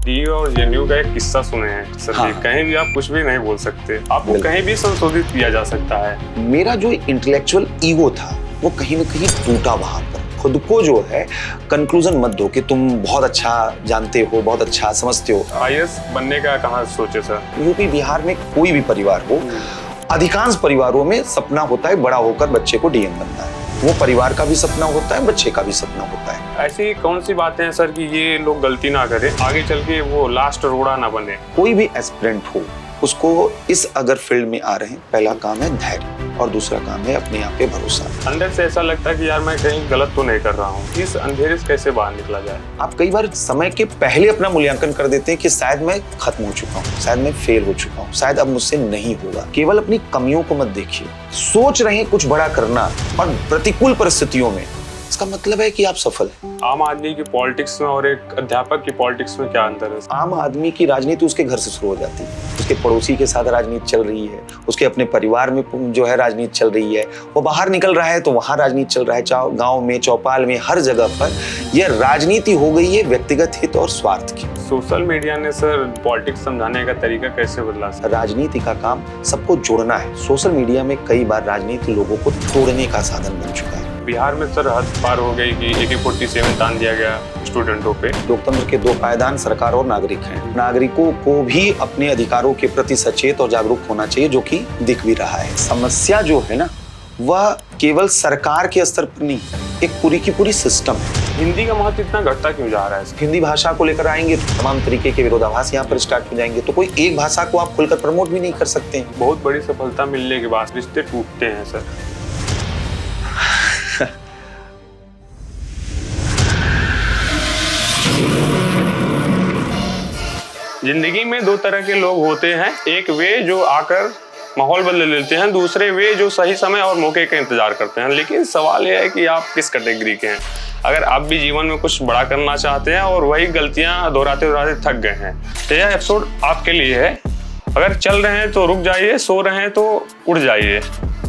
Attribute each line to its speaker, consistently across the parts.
Speaker 1: T और JNU का एक किस्सा सुने हैं सर।
Speaker 2: हाँ।
Speaker 1: कहीं भी आप कुछ भी नहीं बोल सकते, आपको कहीं भी संशोधित किया जा सकता है।
Speaker 2: मेरा जो इंटेलेक्चुअल ईगो था वो कहीं ना कहीं टूटा वहां पर। खुद को जो है कंक्लूजन मत दो कि तुम बहुत अच्छा जानते हो, बहुत अच्छा समझते हो।
Speaker 1: आईएएस बनने का कहाँ सोचे सर?
Speaker 2: यूपी बिहार में कोई भी परिवार हो, अधिकांश परिवारों में सपना होता है बड़ा होकर बच्चे को डीएम बनना है। वो परिवार का भी सपना होता है, बच्चे का भी सपना होता है।
Speaker 1: ऐसी कौन सी बातें हैं सर कि ये लोग गलती ना करें, आगे चल के वो लास्ट रोड़ा ना बने?
Speaker 2: कोई भी एस्पिरेंट हो, उसको इस अगर फील्ड में आ रहे हैं, पहला काम है धैर्य और दूसरा काम है अपने आप पे भरोसा।
Speaker 1: अंदर से ऐसा लगता है कि यार मैं कहीं गलत तो नहीं कर रहा हूँ, इस अंधेरे से कैसे बाहर निकला जाए?
Speaker 2: आप कई बार समय के पहले अपना मूल्यांकन कर देते हैं कि शायद मैं खत्म हो चुका हूँ, शायद मैं फेल हो चुका हूँ, शायद अब मुझसे नहीं होगा। केवल अपनी कमियों को मत देखिए। सोच रहे हैं कुछ बड़ा करना और प्रतिकूल परिस्थितियों में, इसका मतलब है कि आप सफल हैं।
Speaker 1: आम आदमी की पॉलिटिक्स में और एक अध्यापक की पॉलिटिक्स में क्या अंतर है?
Speaker 2: आम आदमी की राजनीति उसके घर से शुरू हो जाती है, उसके पड़ोसी के साथ राजनीति चल रही है, उसके अपने परिवार में जो है राजनीति चल रही है, वो बाहर निकल रहा है तो वहाँ राजनीति चल रहा है, गांव में, चौपाल में, हर जगह पर यह राजनीति हो गई है व्यक्तिगत हित और स्वार्थ की।
Speaker 1: सोशल मीडिया ने सर पॉलिटिक्स समझाने का तरीका कैसे बदला सर?
Speaker 2: राजनीति का काम सबको जोड़ना है। सोशल मीडिया में कई बार राजनीति लोगों को तोड़ने का साधन बन चुका है।
Speaker 1: बिहार में सर हद पार हो गई कि AK-47 तान दिया गया स्टूडेंटों पे।
Speaker 2: लोकतंत्र के दो पायदान सरकार और नागरिक हैं। नागरिकों को भी अपने अधिकारों के प्रति सचेत और जागरूक होना चाहिए, जो कि दिख भी रहा है। समस्या जो है ना, वह केवल सरकार के स्तर पर नहीं, एक पूरी की पूरी सिस्टम है।
Speaker 1: हिंदी का महत्व इतना घटता क्यों जा रहा है?
Speaker 2: हिंदी भाषा को लेकर आएंगे तो तमाम तरीके के विरोधाभास यहाँ पर स्टार्ट हो जाएंगे, तो कोई एक भाषा को आप खुलकर प्रमोट भी नहीं कर सकते।
Speaker 1: बहुत बड़ी सफलता मिलने के बाद रिश्ते टूटते हैं सर। जिंदगी में दो तरह के लोग होते हैं, एक वे जो आकर माहौल बदल लेते हैं, दूसरे वे जो सही समय और मौके का इंतजार करते हैं। लेकिन सवाल यह है कि आप किस कैटेगरी के हैं। अगर आप भी जीवन में कुछ बड़ा करना चाहते हैं और वही गलतियां दोहराते दोहराते थक गए हैं, तो यह एपिसोड आपके लिए है। अगर चल रहे हैं तो रुक जाइए, सो रहे हैं तो उड़ जाइए,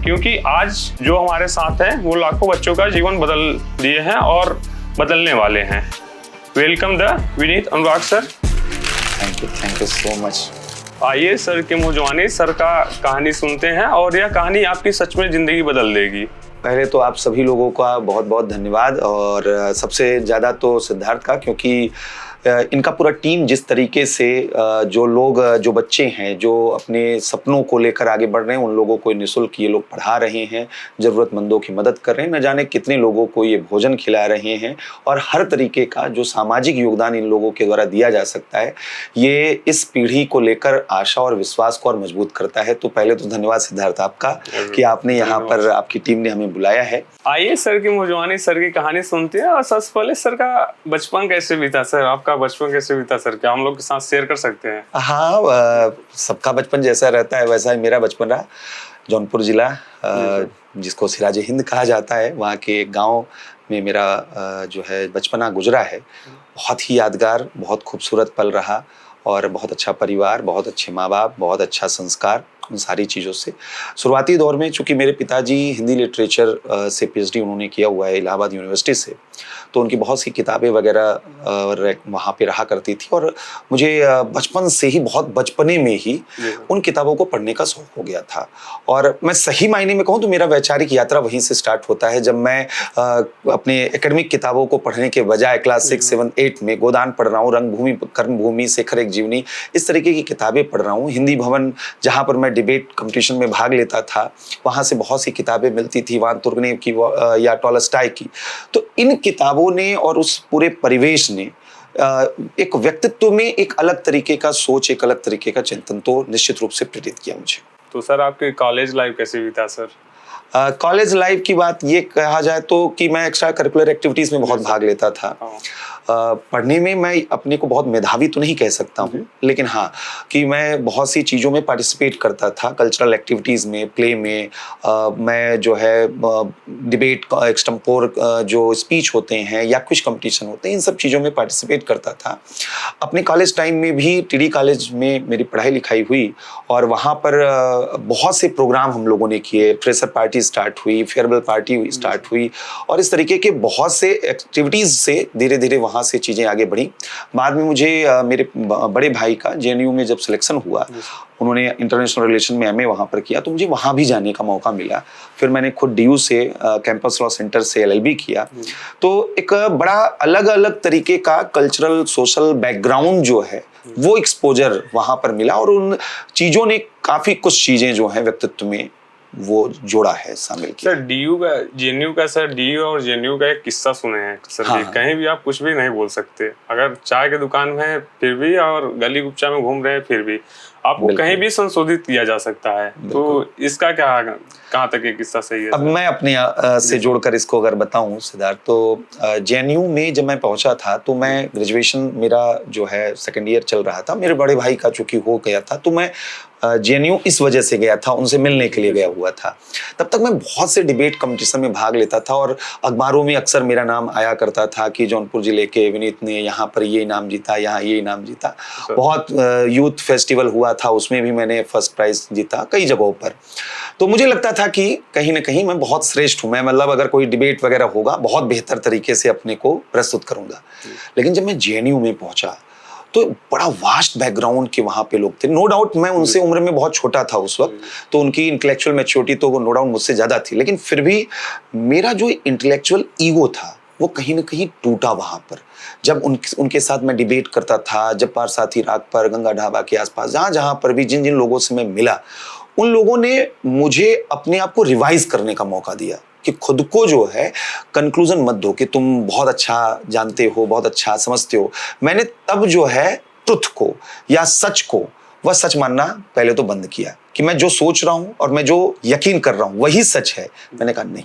Speaker 1: क्योंकि आज जो हमारे साथ है वो लाखों बच्चों का जीवन बदल दिए हैं और बदलने वाले हैं। Welcome the Vineet Anurag sir.
Speaker 2: Thank you so much.
Speaker 1: आइए सर के मुँह जुबानी सर का कहानी सुनते हैं और यह कहानी आपकी सच में जिंदगी बदल देगी।
Speaker 2: पहले तो आप सभी लोगों का बहुत बहुत धन्यवाद, और सबसे ज़्यादा तो सिद्धार्थ का, क्योंकि इनका पूरा टीम जिस तरीके से जो लोग, जो बच्चे हैं जो अपने सपनों को लेकर आगे बढ़ रहे हैं, उन लोगों को निःशुल्क ये लोग पढ़ा रहे हैं, ज़रूरतमंदों की मदद कर रहे हैं, न जाने कितने लोगों को ये भोजन खिला रहे हैं, और हर तरीके का जो सामाजिक योगदान इन लोगों के द्वारा दिया जा सकता है, ये इस पीढ़ी को लेकर आशा और विश्वास को और मजबूत करता है। तो पहले तो धन्यवाद सिद्धार्थ आपका कि आपने यहाँ पर, आपकी टीम ने हमें बुलाया है।
Speaker 1: आइए सर की मुँह जुबानी सर की कहानी सुनते हैं। और सबसे पहले सर का बचपन कैसे बीता सर? आपका बचपन कैसे बीता सर? क्या हम लोग के साथ शेयर कर सकते हैं?
Speaker 2: हाँ, सबका बचपन जैसा रहता है वैसा ही मेरा बचपन रहा। जौनपुर जिला, जिसको सिराज हिंद कहा जाता है, वहाँ के एक गाँव में मेरा जो है बचपना गुजरा है। बहुत ही यादगार, बहुत खूबसूरत पल रहा, और बहुत अच्छा परिवार, बहुत अच्छे माँ बाप, बहुत अच्छा संस्कार, उन सारी चीज़ों से। शुरुआती दौर में चूँकि मेरे पिताजी हिंदी लिटरेचर से PhD उन्होंने किया हुआ है इलाहाबाद यूनिवर्सिटी से, तो उनकी बहुत सी किताबें वगैरह वहाँ पे रहा करती थी, और मुझे बचपन से ही, बहुत बचपने में ही उन किताबों को पढ़ने का शौक हो गया था। और मैं सही मायने में कहूँ तो मेरा वैचारिक यात्रा वहीं से स्टार्ट होता है, जब मैं अपने एकेडमिक किताबों को पढ़ने के बजाय क्लास 6, 7, 8 में गोदान पढ़ रहा हूँ, रंगभूमि, कर्मभूमि, शेखर एक जीवनी, इस तरीके की किताबें पढ़ रहा हूँ। हिंदी भवन, जहाँ पर मैं डिबेट कंपटीशन में भाग लेता था, वहाँ से बहुत सी किताबें मिलती थी, वान तुर्गनेव की या टॉलस्टॉय की। तो इन किताबों ने और उस पूरे परिवेश ने एक व्यक्तित्व में एक अलग तरीके का सोच, एक अलग तरीके का चिंतन तो निश्चित रूप से प्रेरित किया मुझे।
Speaker 1: तो सर आपके कॉलेज लाइफ कैसे बीता सर?
Speaker 2: कॉलेज लाइफ की बात ये कहा जाए तो कि मैं एक्स्ट्रा करिकुलर एक्टिविटीज़ में बहुत भाग लेता था। पढ़ने में मैं अपने को बहुत मेधावी तो नहीं कह सकता हूँ, लेकिन हाँ कि मैं बहुत सी चीज़ों में पार्टिसिपेट करता था, कल्चरल एक्टिविटीज़ में, प्ले में। मैं जो है डिबेट, एक्सटेम्पोर जो स्पीच होते हैं या क्विज कंपटीशन होते हैं, इन सब चीज़ों में पार्टिसिपेट करता था। अपने कॉलेज टाइम में भी TD कॉलेज में मेरी पढ़ाई लिखाई हुई, और वहाँ पर बहुत से प्रोग्राम हम लोगों ने किए। फ्रेशर पार्टी स्टार्ट हुई, फेयरवेल पार्टी स्टार्ट हुई, और इस तरीके के बहुत से एक्टिविटीज़ से धीरे धीरे वहाँ वहाँ से चीज़ें आगे बढ़ी। बाद में मुझे मेरे बड़े भाई का जेएनयू में जब सिलेक्शन हुआ, उन्होंने इंटरनेशनल रिलेशन में एमए वहाँ पर किया, तो मुझे वहाँ भी जाने का मौका मिला। फिर मैंने खुद डीयू से कैंपस लॉ सेंटर से एलएलबी किया। तो एक बड़ा अलग अलग तरीके का कल्चरल सोशल बैकग्राउंड जो है वो एक्सपोजर वहाँ पर मिला, और उन चीज़ों ने काफ़ी कुछ चीज़ें जो हैं व्यक्तित्व में वो जोड़ा है, शामिल किया।
Speaker 1: सर डीयू का जेएनयू का, सर डीयू और जेएनयू का एक किस्सा सुने हैं सर।
Speaker 2: हाँ।
Speaker 1: कहीं भी आप कुछ भी नहीं बोल सकते, अगर चाय की दुकान में है फिर भी, और गली गुप्चा में घूम रहे हैं फिर भी आपको कहीं भी संशोधित किया जा सकता है। तो इसका क्या, कहाँ तक ये किस्सा सही है?
Speaker 2: अब मैं अपने से जोड़कर इसको अगर बताऊं सिद्धार्थ, तो जेएनयू में जब मैं पहुंचा था तो मैं ग्रेजुएशन मेरा जो है सेकंड ईयर चल रहा था। मेरे बड़े भाई का चूंकि हो गया था तो मैं जेएनयू इस वजह से गया था, उनसे मिलने के लिए गया हुआ था। तब तक मैं बहुत से डिबेट कंपटीशन में भाग लेता था और अखबारों में अक्सर मेरा नाम आया करता था कि जौनपुर जिले के विनीत ने यहाँ पर ये इनाम जीता, यहाँ ये इनाम जीता। बहुत यूथ फेस्टिवल हुआ था, उसमें भी मैंने फर्स्ट प्राइज जीता कई जगहों पर। तो मुझे लगता था कि कहीं ना कहीं मैं बहुत श्रेष्ठ हूँ, मैं मतलब अगर कोई डिबेट वगैरह होगा बहुत बेहतर तरीके से अपने को प्रस्तुत करूंगा। लेकिन जब मैं जेएनयू में पहुंचा तो बड़ा वास्ट बैकग्राउंड के वहाँ पे लोग थे। नो डाउट मैं उनसे उम्र में बहुत छोटा था उस वक्त, तो उनकी इंटेलेक्चुअल मैच्योरिटी तो नो डाउट मुझसे ज़्यादा थी, लेकिन फिर भी मेरा जो इंटेलेक्चुअल ईगो था वो कहीं ना कहीं टूटा वहाँ पर। जब उनके साथ मैं डिबेट करता था, जब पारसाथी राग पर, गंगा ढाबा के आसपास, जहाँ पर भी जिन जिन लोगों से मैं मिला, उन लोगों ने मुझे अपने आप को रिवाइज करने का मौका दिया कि खुद को जो है कंक्लूजन मत दो कि तुम बहुत अच्छा जानते हो, बहुत अच्छा समझते हो। मैंने तब जो है ट्रुथ को या सच को, वह सच मानना पहले तो बंद किया कि मैं जो सोच रहा हूं और मैं जो यकीन कर रहा हूं वही सच है। मैंने कहा नहीं,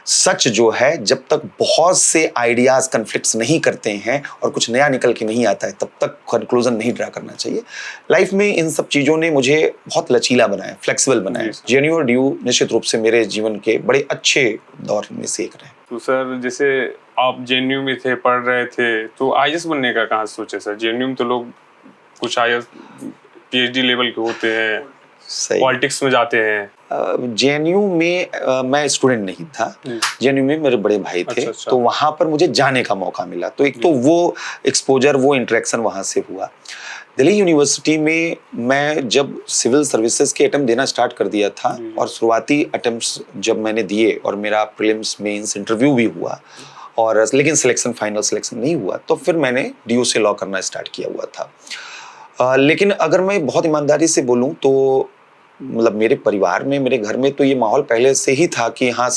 Speaker 2: सच जो है जब तक बहुत से आइडियाज कन्फ्लिक्ट्स नहीं करते हैं और कुछ नया निकल के नहीं आता है तब तक कंक्लूजन नहीं ड्रा करना चाहिए। लाइफ में इन सब चीज़ों ने मुझे बहुत लचीला बनाया, फ्लेक्सिबल बनाया। जेएनयू और डीयू निश्चित रूप से मेरे जीवन के बड़े अच्छे दौर में से एक रहे।
Speaker 1: तो सर जैसे आप जेएनयू में थे, पढ़ रहे थे, तो आईएएस बनने का कहाँ सोचे सर? जेएनयू में तो लोग कुछ आईएएस पीएचडी लेवल के होते हैं, पॉलिटिक्स में जाते हैं।
Speaker 2: जेएनयू में मैं स्टूडेंट नहीं था, जेएनयू में मेरे बड़े भाई थे। अच्छा। तो वहाँ पर मुझे जाने का मौका मिला, तो एक तो वो एक्सपोजर, वो इंटरेक्शन वहाँ से हुआ। दिल्ली यूनिवर्सिटी में मैं जब सिविल सर्विसेज के अटेम्प्ट देना स्टार्ट कर दिया था और शुरुआती अटेम्प्ट्स जब मैंने दिए और मेरा प्रीलिम्स मेंस इंटरव्यू भी हुआ और लेकिन सिलेक्शन, फाइनल सिलेक्शन नहीं हुआ, तो फिर मैंने डीयू से लॉ करना स्टार्ट किया हुआ था। लेकिन अगर मैं बहुत ईमानदारी से बोलूँ तो मतलब मेरे परिवार में, मेरे घर में तो ये माहौल पहले से ही था कि हाँ,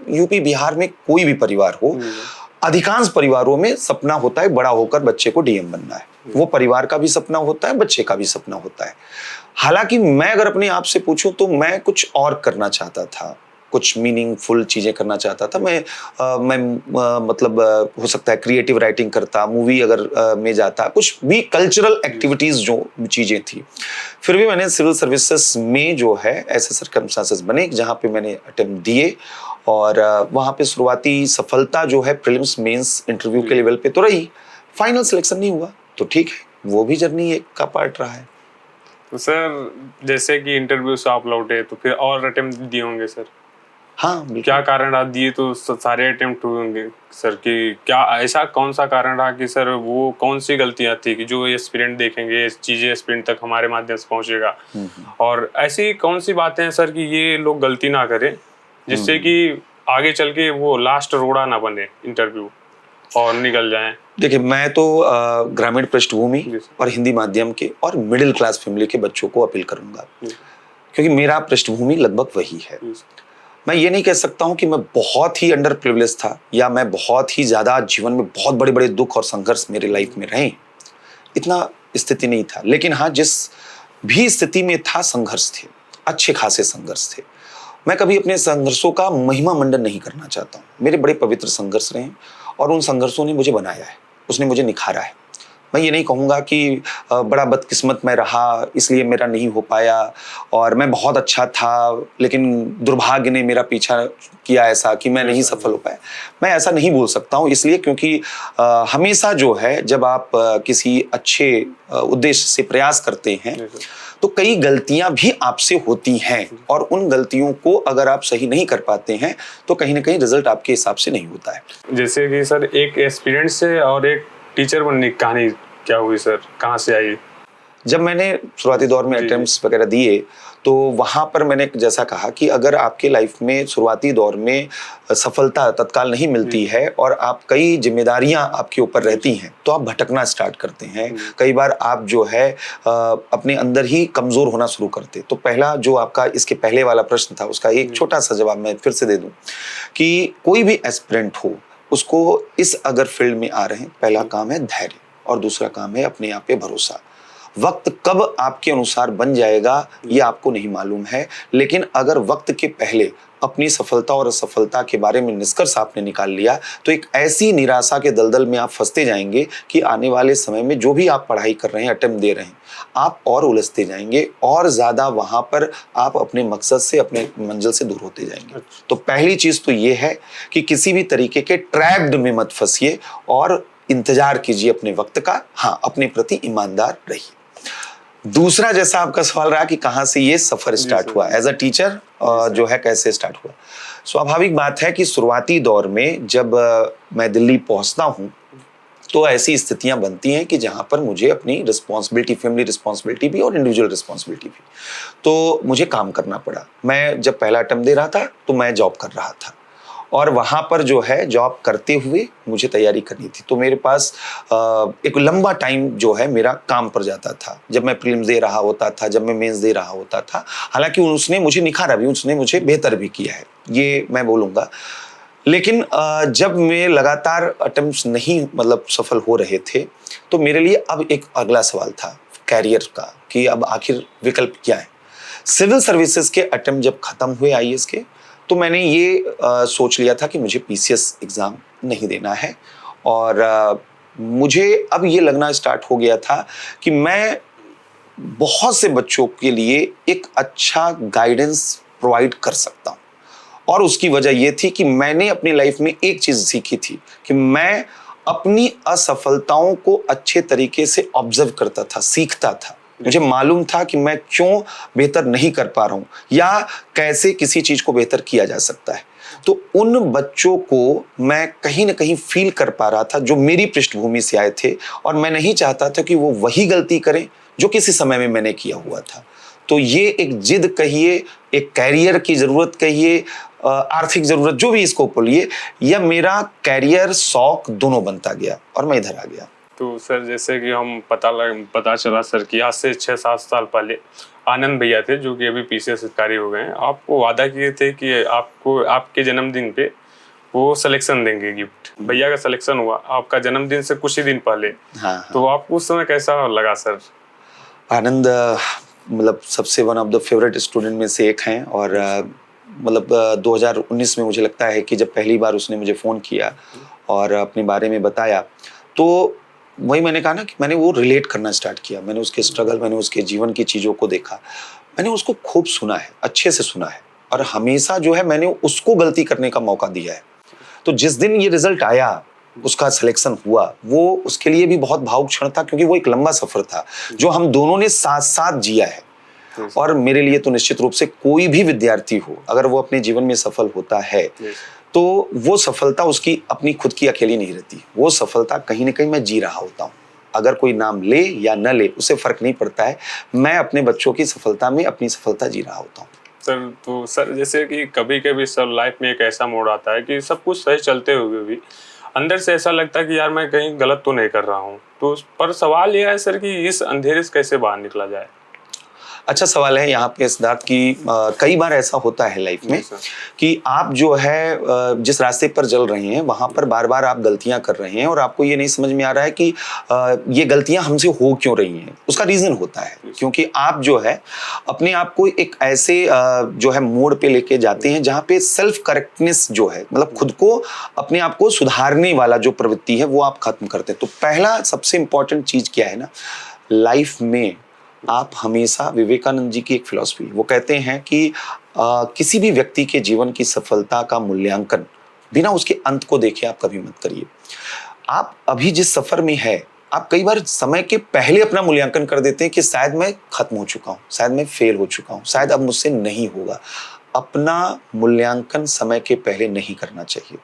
Speaker 2: यूपी बिहार में कोई भी परिवार हो, अधिकांश परिवारों में सपना होता है बड़ा होकर बच्चे को डीएम बनना है। वो परिवार का भी सपना होता है, बच्चे का भी सपना होता है। हालांकि मैं अगर अपने आप से पूछूं तो मैं कुछ और करना चाहता था, कुछ मीनिंगफुल चीज़ें करना चाहता था। मैं मतलब हो सकता है क्रिएटिव राइटिंग करता, मूवी अगर में जाता, कुछ भी कल्चरल एक्टिविटीज़ जो चीज़ें थी। फिर भी मैंने सिविल सर्विसेज में जो है ऐसे सर्कमस्टांसेस बने जहाँ पे मैंने अटेम्प्ट दिए और वहाँ पे शुरुआती सफलता जो है प्रीलिम्स मेंस इंटरव्यू के लेवल पे तो रही, फाइनल सिलेक्शन नहीं हुआ तो ठीक है, वो भी जर्नी एक का पार्ट रहा है।
Speaker 1: तो सर जैसे कि इंटरव्यू से आप लौटे तो फिर और अटेम्प्ट दिए होंगे सर?
Speaker 2: हाँ,
Speaker 1: क्या कारण आप दिए? तो सारे अटेम्प्ट हुए होंगे सर कि क्या ऐसा कौन सा कारण रहा कि सर वो कौन सी गलतियां थी कि जो एस्पिरेंट देखेंगे, चीजें एस्पिरेंट तक हमारे माध्यम से पहुंचेगा, और ऐसी कौन सी बातें हैं सर कि ये लोग गलती ना करें जिससे कि आगे चल के वो लास्ट रोड़ा ना बने इंटरव्यू और निकल जाए?
Speaker 2: देखिए, मैं तो ग्रामीण पृष्ठभूमि और हिंदी माध्यम के और मिडिल क्लास फैमिली के बच्चों को अपील करूंगा, क्योंकि मेरा पृष्ठभूमि लगभग वही है। मैं ये नहीं कह सकता हूँ कि मैं बहुत ही अंडर प्रिविलेज था या मैं बहुत ही ज़्यादा जीवन में बहुत बड़े बड़े दुख और संघर्ष मेरे लाइफ में रहे, इतना स्थिति नहीं था। लेकिन हाँ, जिस भी स्थिति में था संघर्ष थे, अच्छे खासे संघर्ष थे। मैं कभी अपने संघर्षों का महिमा मंडन नहीं करना चाहता हूँ। मेरे बड़े पवित्र संघर्ष रहे और उन संघर्षों ने मुझे बनाया है, उसने मुझे निखारा है। मैं ये नहीं कहूँगा कि बड़ा बदकिस्मत मैं रहा इसलिए मेरा नहीं हो पाया और मैं बहुत अच्छा था लेकिन दुर्भाग्य ने मेरा पीछा किया ऐसा कि मैं नहीं सफल हो पाया। मैं ऐसा नहीं बोल सकता हूँ, इसलिए क्योंकि हमेशा जो है जब आप किसी अच्छे उद्देश्य से प्रयास करते हैं तो कई गलतियां भी आपसे होती हैं, और उन गलतियों को अगर आप सही नहीं कर पाते हैं तो कहीं ना कहीं रिजल्ट आपके हिसाब से नहीं होता है।
Speaker 1: जैसे कि सर एक एस्पिरेंट से और एक टीचर बनने की कहानी क्या हुई सर, कहाँ से आई?
Speaker 2: जब मैंने शुरुआती दौर में अटेम्प्ट्स वगैरह दिए तो वहाँ पर मैंने जैसा कहा कि अगर आपके लाइफ में शुरुआती दौर में सफलता तत्काल नहीं मिलती है और आप कई जिम्मेदारियां आपके ऊपर रहती हैं तो आप भटकना स्टार्ट करते हैं। कई बार आप जो है अपने अंदर ही कमज़ोर होना शुरू करते। तो पहला जो आपका इसके पहले वाला प्रश्न था उसका एक छोटा सा जवाब मैं फिर से दे दूं कि कोई भी एस्पिरेंट हो उसको इस अगर फील्ड में आ रहे हैं, पहला काम है धैर्य और दूसरा काम है अपने आप पे भरोसा। वक्त कब आपके अनुसार बन जाएगा ये आपको नहीं मालूम है, लेकिन अगर वक्त के पहले अपनी सफलता और असफलता के बारे में निष्कर्ष आपने निकाल लिया तो एक ऐसी निराशा के दलदल में आप फंसते जाएंगे कि आने वाले समय में जो भी आप पढ़ाई कर रहे हैं, अटेम्प्ट दे रहे हैं, आप और उलझते जाएंगे और ज़्यादा वहाँ पर आप अपने मकसद से, अपने मंजिल से दूर होते जाएंगे। तो पहली चीज़ तो ये है कि किसी भी तरीके के ट्रैप्ड में मत फंसिए और इंतजार कीजिए अपने वक्त का। हाँ, अपने प्रति ईमानदार रहिए। दूसरा, जैसा आपका सवाल रहा कि कहाँ से ये सफर स्टार्ट हुआ एज अ टीचर, जो है कैसे स्टार्ट हुआ। स्वाभाविक बात है कि शुरुआती दौर में जब मैं दिल्ली पहुंचता हूं तो ऐसी स्थितियां बनती हैं कि जहां पर मुझे अपनी रिस्पॉन्सिबिलिटी, फैमिली रिस्पॉन्सिबिलिटी भी और इंडिविजुअल रिस्पॉन्सिबिलिटी भी, तो मुझे काम करना पड़ा। मैं जब पहला अटेम्प्ट दे रहा था तो मैं जॉब कर रहा था और वहाँ पर जो है जॉब करते हुए मुझे तैयारी करनी थी। तो मेरे पास एक लंबा टाइम जो है मेरा काम पर जाता था। जब मैं प्रीलिम्स दे रहा होता था, जब मैं मेंस दे रहा होता था, हालांकि उसने मुझे निखारा भी, उसने मुझे बेहतर भी किया है, ये मैं बोलूँगा। लेकिन जब मैं लगातार अटेम्प्ट्स नहीं मतलब सफल हो रहे थे तो मेरे लिए अब एक अगला सवाल था कैरियर का कि अब आखिर विकल्प क्या है। सिविल सर्विसेज के अटेम्प्ट जब खत्म हुए आईएएस के तो मैंने ये सोच लिया था कि मुझे पीसीएस एग्ज़ाम नहीं देना है और मुझे अब ये लगना स्टार्ट हो गया था कि मैं बहुत से बच्चों के लिए एक अच्छा गाइडेंस प्रोवाइड कर सकता हूँ। और उसकी वजह ये थी कि मैंने अपनी लाइफ में एक चीज़ सीखी थी कि मैं अपनी असफलताओं को अच्छे तरीके से ऑब्जर्व करता था, सीखता था। मुझे मालूम था कि मैं क्यों बेहतर नहीं कर पा रहा हूँ या कैसे किसी चीज़ को बेहतर किया जा सकता है। तो उन बच्चों को मैं कहीं ना कहीं फील कर पा रहा था जो मेरी पृष्ठभूमि से आए थे और मैं नहीं चाहता था कि वो वही गलती करें जो किसी समय में मैंने किया हुआ था। तो ये एक जिद कहिए, एक कैरियर की ज़रूरत कहिए, आर्थिक ज़रूरत, जो भी इसको बोलिए, या मेरा कैरियर शौक दोनों बनता गया और मैं इधर आ गया।
Speaker 1: तो सर जैसे कि हम पता चला सर कि आज से 6-7 साल पहले आनंद भैया थे जो कि अभी पीसीएस अधिकारी हो गए हैं, आपको वादा किए थे कि आपको आपके जन्मदिन पे वो सिलेक्शन देंगे गिफ्ट। भैया का सिलेक्शन हुआ आपका जन्मदिन से कुछ ही दिन पहले।
Speaker 2: हाँ।
Speaker 1: तो आपको उस समय कैसा लगा सर?
Speaker 2: आनंद मतलब सबसे one of the favourite student में से एक हैं और मतलब 2019 में मुझे लगता है कि जब पहली बार उसने मुझे फ़ोन किया और अपने बारे में बताया तो वही मैंने कहा ना कि मैंने वो रिलेट करना स्टार्ट किया। मैंने उसके स्ट्रगल, मैंने उसके जीवन की चीज़ों को देखा, मैंने उसको खूब सुना है, अच्छे से सुना है और हमेशा जो है मैंने उसको गलती करने का मौका दिया है। तो जिस दिन ये रिजल्ट आया, उसका सिलेक्शन हुआ, वो उसके लिए भी बहुत भावुक क्षण था क्योंकि वो एक लंबा सफ़र था जो हम दोनों ने साथ साथ जिया है। और मेरे लिए तो निश्चित रूप से कोई भी विद्यार्थी हो अगर वो अपने जीवन में सफल होता है तो वो सफलता उसकी अपनी खुद की अकेली नहीं रहती, वो सफलता कहीं ना कहीं मैं जी रहा होता हूँ। अगर कोई नाम ले या न ले उससे फर्क नहीं पड़ता है, मैं अपने बच्चों की सफलता में अपनी सफलता जी रहा होता हूँ।
Speaker 1: सर तो सर जैसे कि कभी कभी सर लाइफ में एक ऐसा मोड़ आता है कि सब कुछ सही चलते हुए भी अंदर से ऐसा लगता है कि यार मैं कहीं गलत तो नहीं कर रहा हूँ। तो पर सवाल यह है सर कि इस अंधेरे से कैसे बाहर निकला जाए?
Speaker 2: अच्छा सवाल है यहाँ पे सिद्धार्थ की कई बार ऐसा होता है लाइफ में कि आप जो है जिस रास्ते पर चल रहे हैं वहाँ पर बार बार आप गलतियाँ कर रहे हैं और आपको ये नहीं समझ में आ रहा है कि ये गलतियाँ हमसे हो क्यों रही हैं। उसका रीज़न होता है क्योंकि आप जो है अपने आप को एक ऐसे जो है मोड़ पे लेके जाते हैं जहाँ पे सेल्फ करेक्टनेस जो है, मतलब खुद को अपने आप को सुधारने वाला जो प्रवृत्ति है वो आप खत्म करते हैं। तो पहला सबसे इम्पोर्टेंट चीज़ क्या है ना, लाइफ में आप हमेशा, विवेकानंद जी की एक फिलॉसफी, वो कहते हैं कि किसी भी व्यक्ति के जीवन की सफलता का मूल्यांकन बिना उसके अंत को देखे आप कभी मत करिए। आप अभी जिस सफर में है आप कई बार समय के पहले अपना मूल्यांकन कर देते हैं कि शायद मैं खत्म हो चुका हूँ, शायद मैं फेल हो चुका हूँ, शायद अब मुझसे नहीं होगा। अपना मूल्यांकन समय के पहले नहीं करना चाहिए।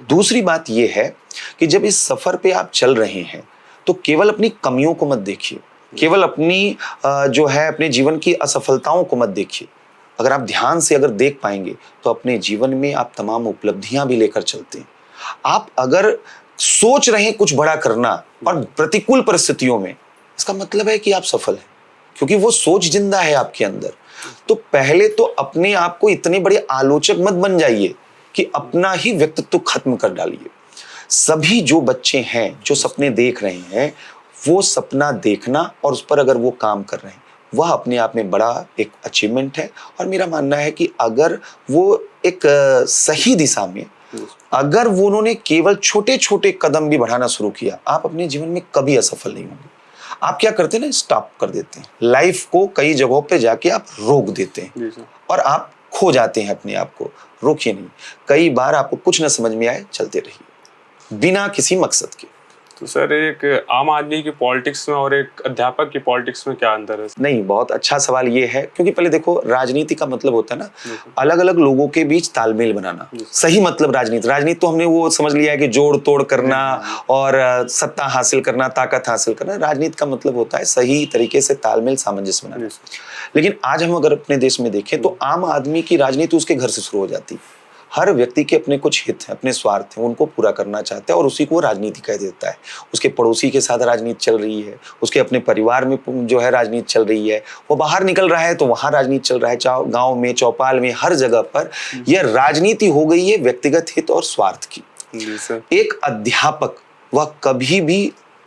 Speaker 2: दूसरी बात यह है कि जब इस सफर पे आप चल रहे हैं तो केवल अपनी कमियों को मत देखिए, केवल अपनी जो है अपने जीवन की असफलताओं को मत देखिए। अगर आप ध्यान से अगर देख पाएंगे तो अपने जीवन में आप तमाम उपलब्धियां भी लेकर चलते हैं। आप अगर सोच रहे हैं कुछ बड़ा करना और प्रतिकूल परिस्थितियों में, इसका मतलब है कि आप सफल हैं, क्योंकि वो सोच जिंदा है आपके अंदर। तो पहले तो अपने आप को इतने बड़े आलोचक मत बन जाइए कि अपना ही व्यक्तित्व खत्म कर डालिए। सभी जो बच्चे हैं जो सपने देख रहे हैं, वो सपना देखना और उस पर अगर वो काम कर रहे हैं, वह अपने आप में बड़ा एक अचीवमेंट है। और मेरा मानना है कि अगर वो एक सही दिशा में, अगर वो उन्होंने केवल छोटे छोटे कदम भी बढ़ाना शुरू किया, आप अपने जीवन में कभी असफल नहीं होंगे। आप क्या करते हैं ना, स्टॉप कर देते हैं लाइफ को, कई जगहों पे जाके आप रोक देते हैं और आप खो जाते हैं अपने आप को। रोकिए नहीं, कई बार आपको कुछ न समझ में आए, चलते रहिए बिना किसी मकसद के।
Speaker 1: तो सर, एक आम आदमी की पॉलिटिक्स में और एक अध्यापक की पॉलिटिक्स में क्या अंतर है?
Speaker 2: नहीं, बहुत अच्छा सवाल ये है, क्योंकि पहले देखो, राजनीति का मतलब होता है ना अलग अलग लोगों के बीच तालमेल बनाना। सही मतलब राजनीति तो हमने वो समझ लिया है कि जोड़ तोड़ करना और सत्ता हासिल करना, ताकत हासिल करना। राजनीति का मतलब होता है सही तरीके से तालमेल, सामंजस्य बनाना। लेकिन आज हम अगर अपने देश में देखें तो आम आदमी की राजनीति उसके घर से शुरू हो जाती है। हर व्यक्ति के अपने कुछ हित हैं, अपने स्वार्थ हैं, उनको पूरा करना चाहता है और उसी को वो राजनीति कह देता है। उसके पड़ोसी के साथ राजनीति चल रही है, उसके अपने परिवार में जो है राजनीति चल रही है, वो बाहर निकल रहा है तो वहां राजनीति चल रहा है, गांव में, चौपाल में, हर जगह पर यह राजनीति हो गई है व्यक्तिगत हित और स्वार्थ की। एक अध्यापक वह कभी भी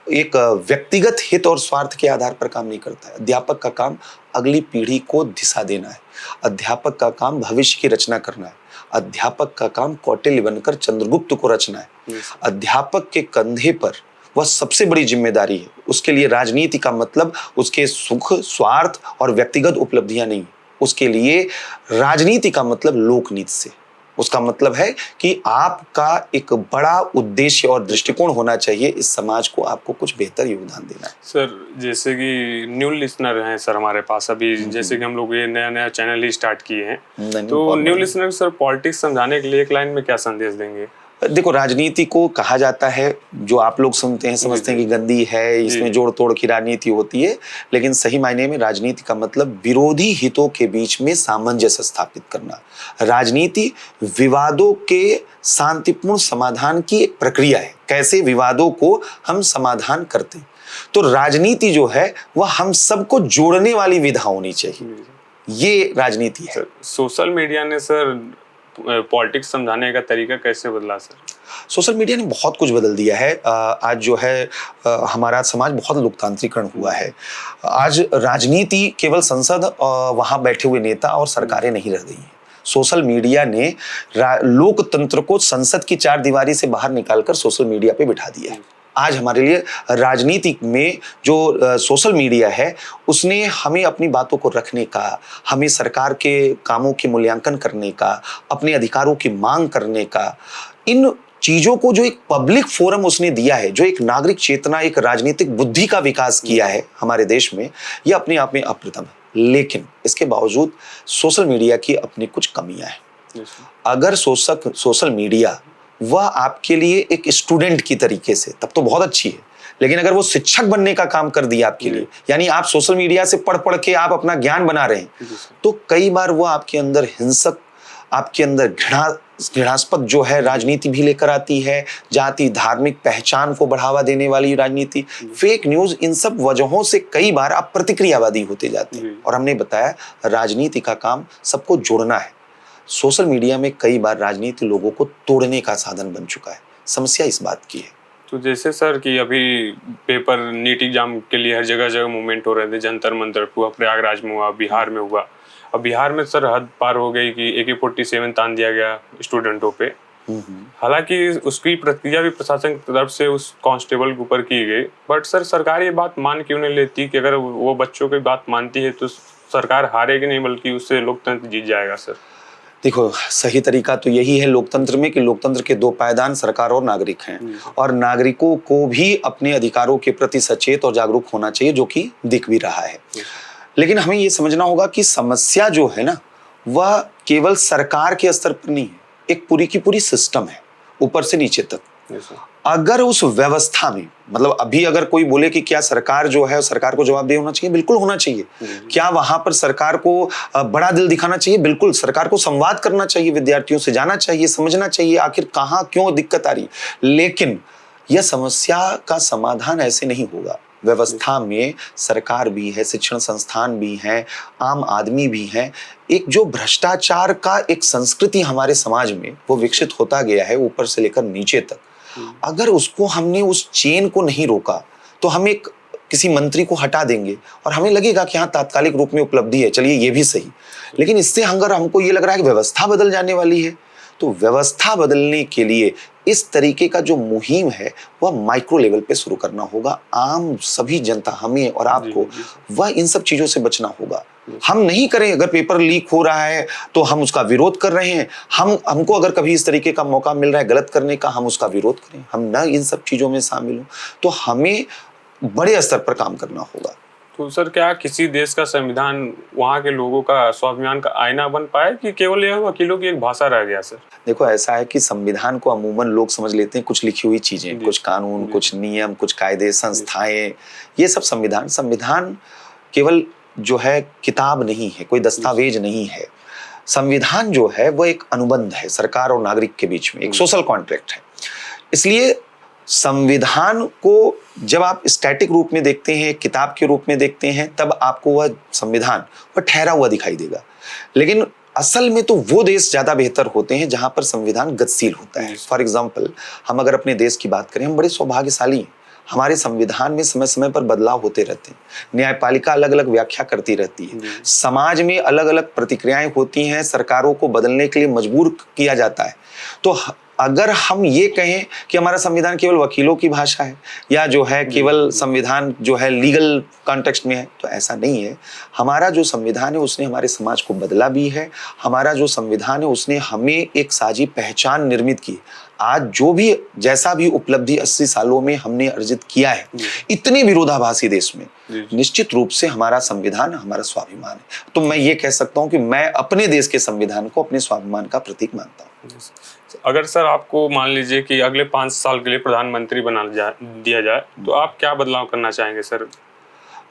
Speaker 2: एक व्यक्तिगत हित और स्वार्थ के आधार पर काम नहीं करता है। अध्यापक का काम अगली पीढ़ी को दिशा देना है। अध्यापक का काम भविष्य की रचना करना है। अध्यापक का काम कौटिल्य बनकर चंद्रगुप्त को रचना है। अध्यापक के कंधे पर वह सबसे बड़ी जिम्मेदारी है। उसके लिए राजनीति का मतलब उसके सुख, स्वार्थ और व्यक्तिगत उपलब्धियां नहीं। उसके लिए राजनीति का मतलब लोकनीति से, उसका मतलब है कि आपका एक बड़ा उद्देश्य और दृष्टिकोण होना चाहिए, इस समाज को आपको कुछ बेहतर योगदान देना है।
Speaker 1: सर, जैसे कि न्यू लिसनर हैं सर हमारे पास अभी, जैसे कि हम लोग ये नया चैनल ही स्टार्ट किए हैं, तो न्यू लिसनर सर पॉलिटिक्स समझाने के लिए एक लाइन में क्या संदेश देंगे?
Speaker 2: देखो, राजनीति को कहा जाता है, जो आप लोग सुनते हैं समझते हैं कि गंदी है, इसमें जोड़ तोड़ की राजनीति होती है, लेकिन सही मायने में राजनीति का मतलब विरोधी हितों के बीच में सामंजस्य स्थापित करना। राजनीति विवादों के शांतिपूर्ण समाधान की एक प्रक्रिया है, कैसे विवादों को हम समाधान करते हैं। तो राजनीति जो है वह हम सबको जोड़ने वाली विधा होनी चाहिए, ये राजनीति है।
Speaker 1: सोशल मीडिया ने सर पॉलिटिक्स समझाने का तरीका कैसे बदला सर?
Speaker 2: सोशल मीडिया ने बहुत कुछ बदल दिया है। आज जो है हमारा समाज बहुत लोकतांत्रिकरण हुआ है। आज राजनीति केवल संसद, वहां बैठे हुए नेता और सरकारें नहीं रह गई हैं। सोशल मीडिया ने लोकतंत्र को संसद की चार दीवारी से बाहर निकालकर सोशल मीडिया पे बिठा दिया है। आज हमारे लिए राजनीति में जो सोशल मीडिया है, उसने हमें अपनी बातों को रखने का, हमें सरकार के कामों के मूल्यांकन करने का, अपने अधिकारों की मांग करने का, इन चीजों को जो एक पब्लिक फोरम उसने दिया है, जो एक नागरिक चेतना, एक राजनीतिक बुद्धि का विकास किया है हमारे देश में, यह अपने आप में अप्रतिम है। लेकिन इसके बावजूद सोशल मीडिया की अपनी कुछ कमियां हैं। अगर सोशल मीडिया वह आपके लिए एक स्टूडेंट की तरीके से, तब तो बहुत अच्छी है। लेकिन अगर वो शिक्षक बनने का काम कर दिया आपके लिए, यानी आप सोशल मीडिया से पढ़ पढ़ के आप अपना ज्ञान बना रहे हैं, तो कई बार वो आपके अंदर हिंसक, आपके अंदर घृणास्पद जो है राजनीति भी लेकर आती है। जाति, धार्मिक पहचान को बढ़ावा देने वाली राजनीति, फेक न्यूज, इन सब वजहों से कई बार आप प्रतिक्रियावादी होते जाते हैं। और हमने बताया राजनीति का काम सबको जोड़ना है। सोशल मीडिया में कई बार राजनीति लोगों को तोड़ने का साधन बन चुका है। समस्या इस बात की है।
Speaker 1: तो जैसे सर कि अभी पेपर नीट एग्जाम के लिए हर जगह मूवमेंट हो रहे थे, जंतर मंतर हुआ, प्रयागराज में हुआ, बिहार में हुआ। अब बिहार में सर हद पार हो गई कि AK-47 तान दिया गया स्टूडेंटों पे। हालांकि उसकी प्रतिक्रिया भी प्रशासन की तरफ से उस कांस्टेबल के ऊपर की गई, बट सर सरकार ये बात मान क्यों नहीं लेती कि अगर वो बच्चों की बात मानती है तो सरकार हारेगी नहीं, बल्कि उससे लोकतंत्र जीत जाएगा? सर
Speaker 2: देखो, सही तरीका तो यही है लोकतंत्र में कि लोकतंत्र के दो पायदान सरकार और नागरिक हैं, और नागरिकों को भी अपने अधिकारों के प्रति सचेत और जागरूक होना चाहिए, जो कि दिख भी रहा है। लेकिन हमें ये समझना होगा कि समस्या जो है ना, वह केवल सरकार के स्तर पर नहीं है, एक पूरी की पूरी सिस्टम है, ऊपर से नीचे तक। अगर उस व्यवस्था में, मतलब अभी अगर कोई बोले कि क्या सरकार जो है, सरकार को जवाबदेह होना चाहिए, बिल्कुल होना चाहिए। क्या वहां पर सरकार को बड़ा दिल दिखाना चाहिए? बिल्कुल। सरकार को संवाद करना चाहिए, विद्यार्थियों से जाना चाहिए, समझना चाहिए आखिर कहां क्यों दिक्कत आ रही। लेकिन यह समस्या का समाधान ऐसे नहीं होगा। व्यवस्था में सरकार भी है, शिक्षण संस्थान भी है, आम आदमी भी है। एक जो भ्रष्टाचार का एक संस्कृति हमारे समाज में वो विकसित होता गया है, ऊपर से लेकर नीचे तक, अगर उसको हमने उस चेन को नहीं रोका तो हम एक किसी मंत्री को हटा देंगे और हमें लगेगा कि हाँ, तात्कालिक रूप में उपलब्धि है, चलिए ये भी सही। लेकिन इससे अगर हमको ये लग रहा है कि व्यवस्था बदल जाने वाली है, तो व्यवस्था बदलने के लिए इस तरीके का जो मुहिम है वह माइक्रो लेवल पे शुरू करना होगा। आम सभी जनता, हमें और आपको, वह इन सब चीजों से बचना होगा। हम नहीं करें, अगर पेपर लीक हो रहा है तो हम उसका विरोध कर रहे हैं, हमको अगर कभी इस तरीके का मौका मिल रहा है गलत करने का, हम उसका विरोध करें, हम ना इन सब चीजों में शामिल हो। तो हमें बड़े स्तर पर काम करना होगा।
Speaker 1: तो सर, क्या किसी देश का संविधान वहाँ के लोगों का स्वाभिमान का आईना बन पाए कि केवल यह वकीलों की एक भाषा रह गया सर?
Speaker 2: देखो, ऐसा है कि संविधान को अमूमन लोग समझ लेते हैं कुछ लिखी हुई चीजें, कुछ कानून, कुछ नियम, कुछ कायदे, संस्थाएं, ये सब संविधान केवल जो है किताब नहीं है, कोई दस्तावेज नहीं है। संविधान जो है वो एक अनुबंध है सरकार और नागरिक के बीच में, एक सोशल कॉन्ट्रैक्ट है। इसलिए संविधान को जब आप स्टैटिक रूप में देखते हैं, किताब के रूप में देखते हैं, तब आपको वह संविधान वह ठहरा हुआ दिखाई देगा। लेकिन असल में तो वो देश ज्यादा बेहतर होते हैं जहां पर संविधान गतिशील होता है। फॉर एग्जाम्पल, हम अगर अपने देश की बात करें, हम बड़े सौभाग्यशाली हैं। हमारे संविधान में समय समय पर बदलाव होते रहते हैं, न्यायपालिका अलग अलग व्याख्या करती रहती है, समाज में अलग अलग प्रतिक्रियाएं होती हैं, सरकारों को बदलने के लिए मजबूर किया जाता है। तो अगर हम ये कहें कि हमारा संविधान केवल वकीलों की भाषा है, या जो है केवल संविधान जो है लीगल कॉन्टेक्स्ट में है, तो ऐसा नहीं है। हमारा जो संविधान है उसने हमारे समाज को बदला भी है। हमारा जो संविधान है उसने हमें एक साझी पहचान निर्मित की। आज जो भी जैसा भी उपलब्धि 80 सालों में हमने अर्जित किया है इतने विरोधाभासी देश में, निश्चित रूप से हमारा संविधान हमारा स्वाभिमान है। तो मैं ये कह सकता हूं कि मैं अपने देश के संविधान को अपने स्वाभिमान का प्रतीक मानता हूं।
Speaker 1: अगर सर आपको मान लीजिए कि अगले 5 साल के लिए प्रधानमंत्री बना दिया जाए, तो आप क्या बदलाव करना चाहेंगे सर?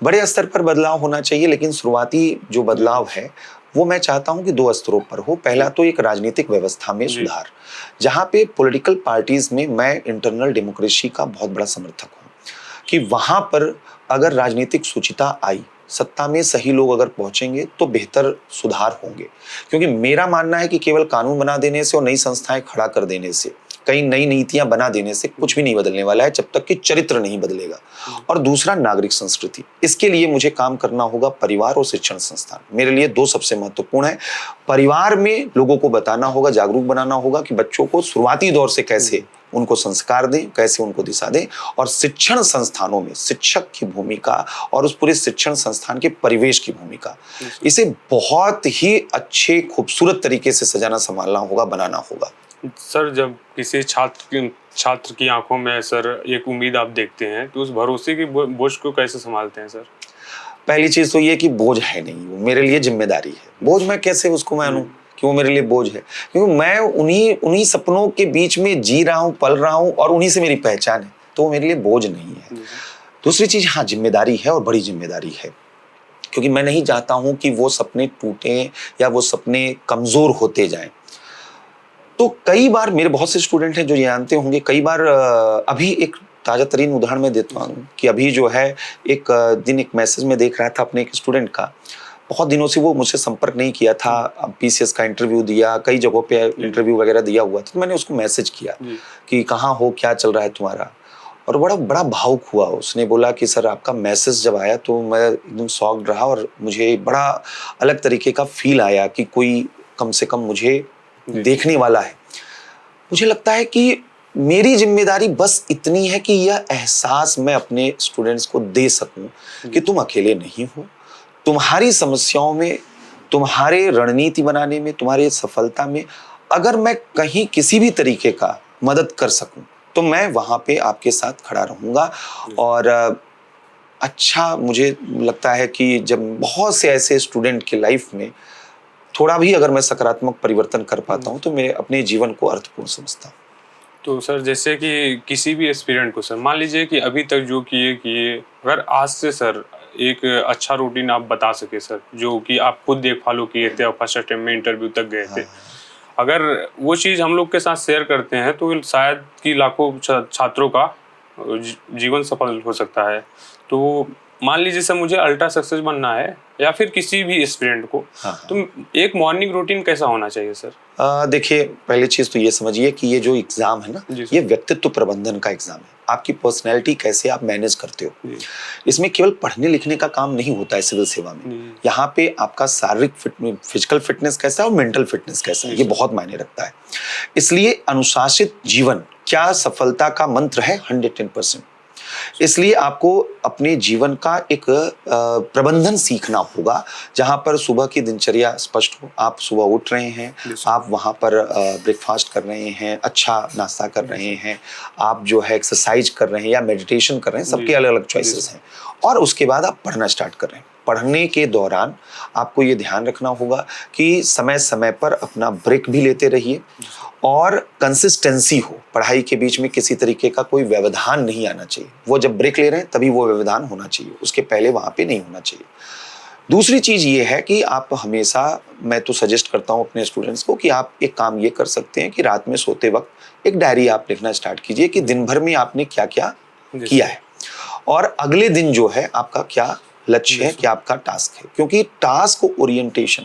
Speaker 2: बड़े स्तर पर बदलाव होना चाहिए, लेकिन शुरुआती जो बदलाव है वो मैं चाहता हूं कि 2 स्तरों पर हो। पहला तो एक राजनीतिक व्यवस्था में सुधार, जहां पे पॉलिटिकल पार्टीज में मैं इंटरनल डेमोक्रेसी का बहुत बड़ा समर्थक हूं, कि वहां पर अगर राजनीतिक शुचिता आई, सत्ता में सही लोग अगर पहुंचेंगे तो बेहतर सुधार होंगे। क्योंकि मेरा मानना है कि केवल कानून बना देने से और नई संस्थाएं खड़ा कर देने से, कई नई नीतियां बना देने से कुछ भी नहीं बदलने वाला है, जब तक कि चरित्र नहीं बदलेगा। और दूसरा, नागरिक संस्कृति। इसके लिए मुझे काम करना होगा परिवार और शिक्षण संस्थान। मेरे लिए 2 सबसे महत्वपूर्ण है। परिवार में लोगों को बताना होगा, जागरूक बनाना होगा कि बच्चों को शुरुआती दौर से कैसे उनको संस्कार दें, कैसे उनको दिशा दें। और शिक्षण संस्थानों में शिक्षक की भूमिका और उस पूरे शिक्षण संस्थान के परिवेश की भूमिका, इसे बहुत ही अच्छे खूबसूरत तरीके से सजाना, संभालना होगा, बनाना होगा।
Speaker 1: सर, जब किसी छात्र की आंखों में सर एक उम्मीद आप देखते हैं, तो उस भरोसे की बोझ को कैसे संभालते हैं सर?
Speaker 2: पहली चीज तो ये कि बोझ है नहीं, वो मेरे लिए जिम्मेदारी है। बोझ मैं कैसे उसको मानूं कि वो मेरे लिए बोझ है? क्योंकि मैं उन्हीं सपनों के बीच में जी रहा हूं, पल रहा हूं, और उन्हीं से मेरी पहचान है, तो वो मेरे लिए बोझ नहीं है। दूसरी चीज, हाँ, जिम्मेदारी है, और बड़ी जिम्मेदारी है, क्योंकि मैं नहीं चाहता हूं कि वो सपने टूटे या वो सपने कमजोर होते जाएं। तो कई बार मेरे बहुत से स्टूडेंट हैं जो जानते होंगे, कई बार अभी एक ताजा तरीन उदाहरण मैं देता हूँ कि अभी जो है एक दिन एक मैसेज में देख रहा था अपने एक स्टूडेंट का। बहुत दिनों से वो मुझसे संपर्क नहीं किया था, पीसीएस का इंटरव्यू दिया, कई जगहों पे इंटरव्यू वगैरह दिया हुआ था। तो मैंने उसको मैसेज किया कि कहाँ हो, क्या चल रहा है तुम्हारा। और बड़ा भावुक हुआ। उसने बोला कि सर, आपका मैसेज जब आया तो मैं एकदम शॉक्ड रहा, और मुझे बड़ा अलग तरीके का फील आया कि कोई कम से कम मुझे देखने वाला है। मुझे लगता है कि मेरी जिम्मेदारी बस इतनी है कि यह एहसास मैं अपने स्टूडेंट्स को दे सकूं कि तुम अकेले नहीं हो, तुम्हारी समस्याओं में तुम्हारे रणनीति बनाने में, तुम्हारे सफलता में अगर मैं कहीं किसी भी तरीके का मदद कर सकूं तो मैं वहां पे आपके साथ खड़ा रहूंगा। और अच्छा मुझे लगता है कि जब बहुत से ऐसे स्टूडेंट की लाइफ में थोड़ा भी अगर मैं सकारात्मक परिवर्तन कर पाता हूं तो मैं अपने जीवन को अर्थपूर्ण समझता हूं।
Speaker 1: तो सर जैसे कि किसी भी एस्पिरेंट को सर मान लीजिए कि अभी तक जो किए अगर आज से सर एक अच्छा रूटीन आप बता सके सर, जो कि आप खुद देख फॉलो किए थे और फर्स्ट अटेम्प्ट में इंटरव्यू तक गए थे, अगर वो चीज़ हम लोग के साथ शेयर करते हैं तो शायद कि लाखों छात्रों का जीवन सफल हो सकता है। तो मान लीजिए सर मुझे अल्ट्रा सक्सेस बनना है या फिर किसी भी एस्पिरेंट को, तो एक मॉर्निंग रूटीन कैसा होना चाहिए सर?
Speaker 2: देखिए, पहली चीज तो ये समझिए कि ये जो एग्जाम है ना, ये व्यक्तित्व प्रबंधन का एग्जाम है। आपकी पर्सनैलिटी कैसे आप मैनेज करते हो, इसमें केवल पढ़ने लिखने का काम नहीं होता है सिविल सेवा में। यहाँ पे आपका शारीरिक फिजिकल फिटनेस कैसा है और मेंटल फिटनेस कैसा है, ये बहुत मायने रखता है। इसलिए अनुशासित जीवन क्या सफलता का मंत्र है 110%। इसलिए आपको अपने जीवन का एक प्रबंधन सीखना होगा, जहां पर सुबह की दिनचर्या स्पष्ट हो। आप सुबह उठ रहे हैं, आप वहां पर ब्रेकफास्ट कर रहे हैं, अच्छा नाश्ता कर रहे हैं, आप जो है एक्सरसाइज कर रहे हैं या मेडिटेशन कर रहे हैं, सबके अलग अलग चॉइसेस हैं। और उसके बाद आप पढ़ना स्टार्ट कर रहे हैं। पढ़ने के दौरान आपको ये ध्यान रखना होगा कि समय समय पर अपना ब्रेक भी लेते रहिए और कंसिस्टेंसी हो। पढ़ाई के बीच में किसी तरीके का कोई व्यवधान नहीं आना चाहिए। वो जब ब्रेक ले रहे हैं तभी वो व्यवधान होना चाहिए, उसके पहले वहां पे नहीं होना चाहिए। दूसरी चीज ये है कि आप हमेशा, मैं तो सजेस्ट करता हूं अपने स्टूडेंट्स को कि आप एक काम ये कर सकते हैं कि रात में सोते वक्त एक डायरी आप लिखना स्टार्ट कीजिए कि दिन भर में आपने क्या क्या किया है और अगले दिन जो है आपका क्या लक्ष्य है, क्या आपका टास्क है। क्योंकि टास्क ओरिएंटेशन,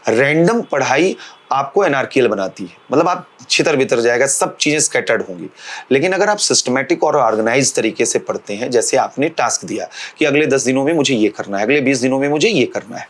Speaker 2: रैंडम पढ़ाई आपको एनार्कियल बनाती है। मतलब आप छितर बितर जाएगा, सब चीजें स्कैटर्ड होंगी। लेकिन अगर आप सिस्टमैटिक और ऑर्गेनाइज तरीके से पढ़ते हैं, जैसे आपने टास्क दिया कि अगले 10 दिनों में मुझे ये करना है, अगले 20 दिनों में मुझे ये करना है,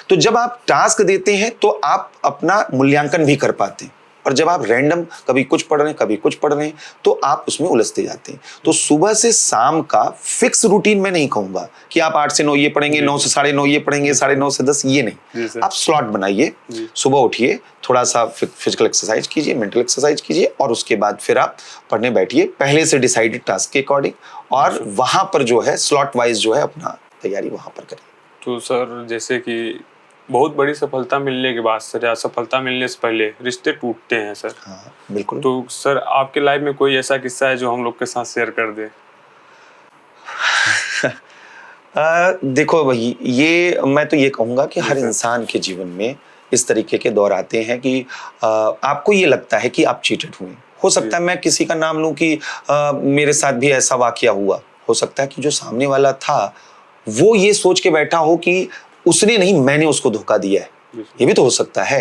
Speaker 2: तो जब आप टास्क देते हैं तो आप अपना मूल्यांकन भी कर पाते हैं। और जब आप रैंडम कभी कुछ पढ़ रहे हैं कभी कुछ पढ़ रहे हैं तो आप उसमें उलझते जाते हैं। तो सुबह से शाम का फिक्स रूटीन मैं नहीं कहूंगा कि आप 8 से 9 ये पढ़ेंगे, 9 से 9:30 ये पढ़ेंगे, 9:30 से 10, ये नहीं। आप स्लॉट बनाइए, सुबह उठिए, थोड़ा सा फिजिकल एक्सरसाइज कीजिए, मेंटल एक्सरसाइज कीजिए और उसके बाद फिर आप पढ़ने बैठिए पहले से डिसाइडेड टास्क के अकॉर्डिंग, और वहां पर जो है स्लॉट वाइज जो है अपना तैयारी वहां पर करिए।
Speaker 1: तो सर जैसे कि बहुत बड़ी सफलता मिलने के बाद सर या सफलता मिलने से पहले रिश्ते टूटते हैं सर।
Speaker 2: हाँ, बिल्कुल।
Speaker 1: तो सर आपके लाइफ में कोई ऐसा किस्सा है जो हम लोग के साथ शेयर कर दे?
Speaker 2: देखो भाई, ये मैं तो ये कहूंगा कि हर इंसान के जीवन में इस तरीके के दौर आते हैं कि आपको ये लगता है कि आप चीटेड हुए। हो सकता है मैं किसी का नाम लूं कि मेरे साथ भी ऐसा वाकया हुआ। हो सकता है कि जो सामने वाला था वो ये सोच के बैठा हो कि उसने नहीं, मैंने उसको धोखा दिया है। ये भी तो हो सकता है।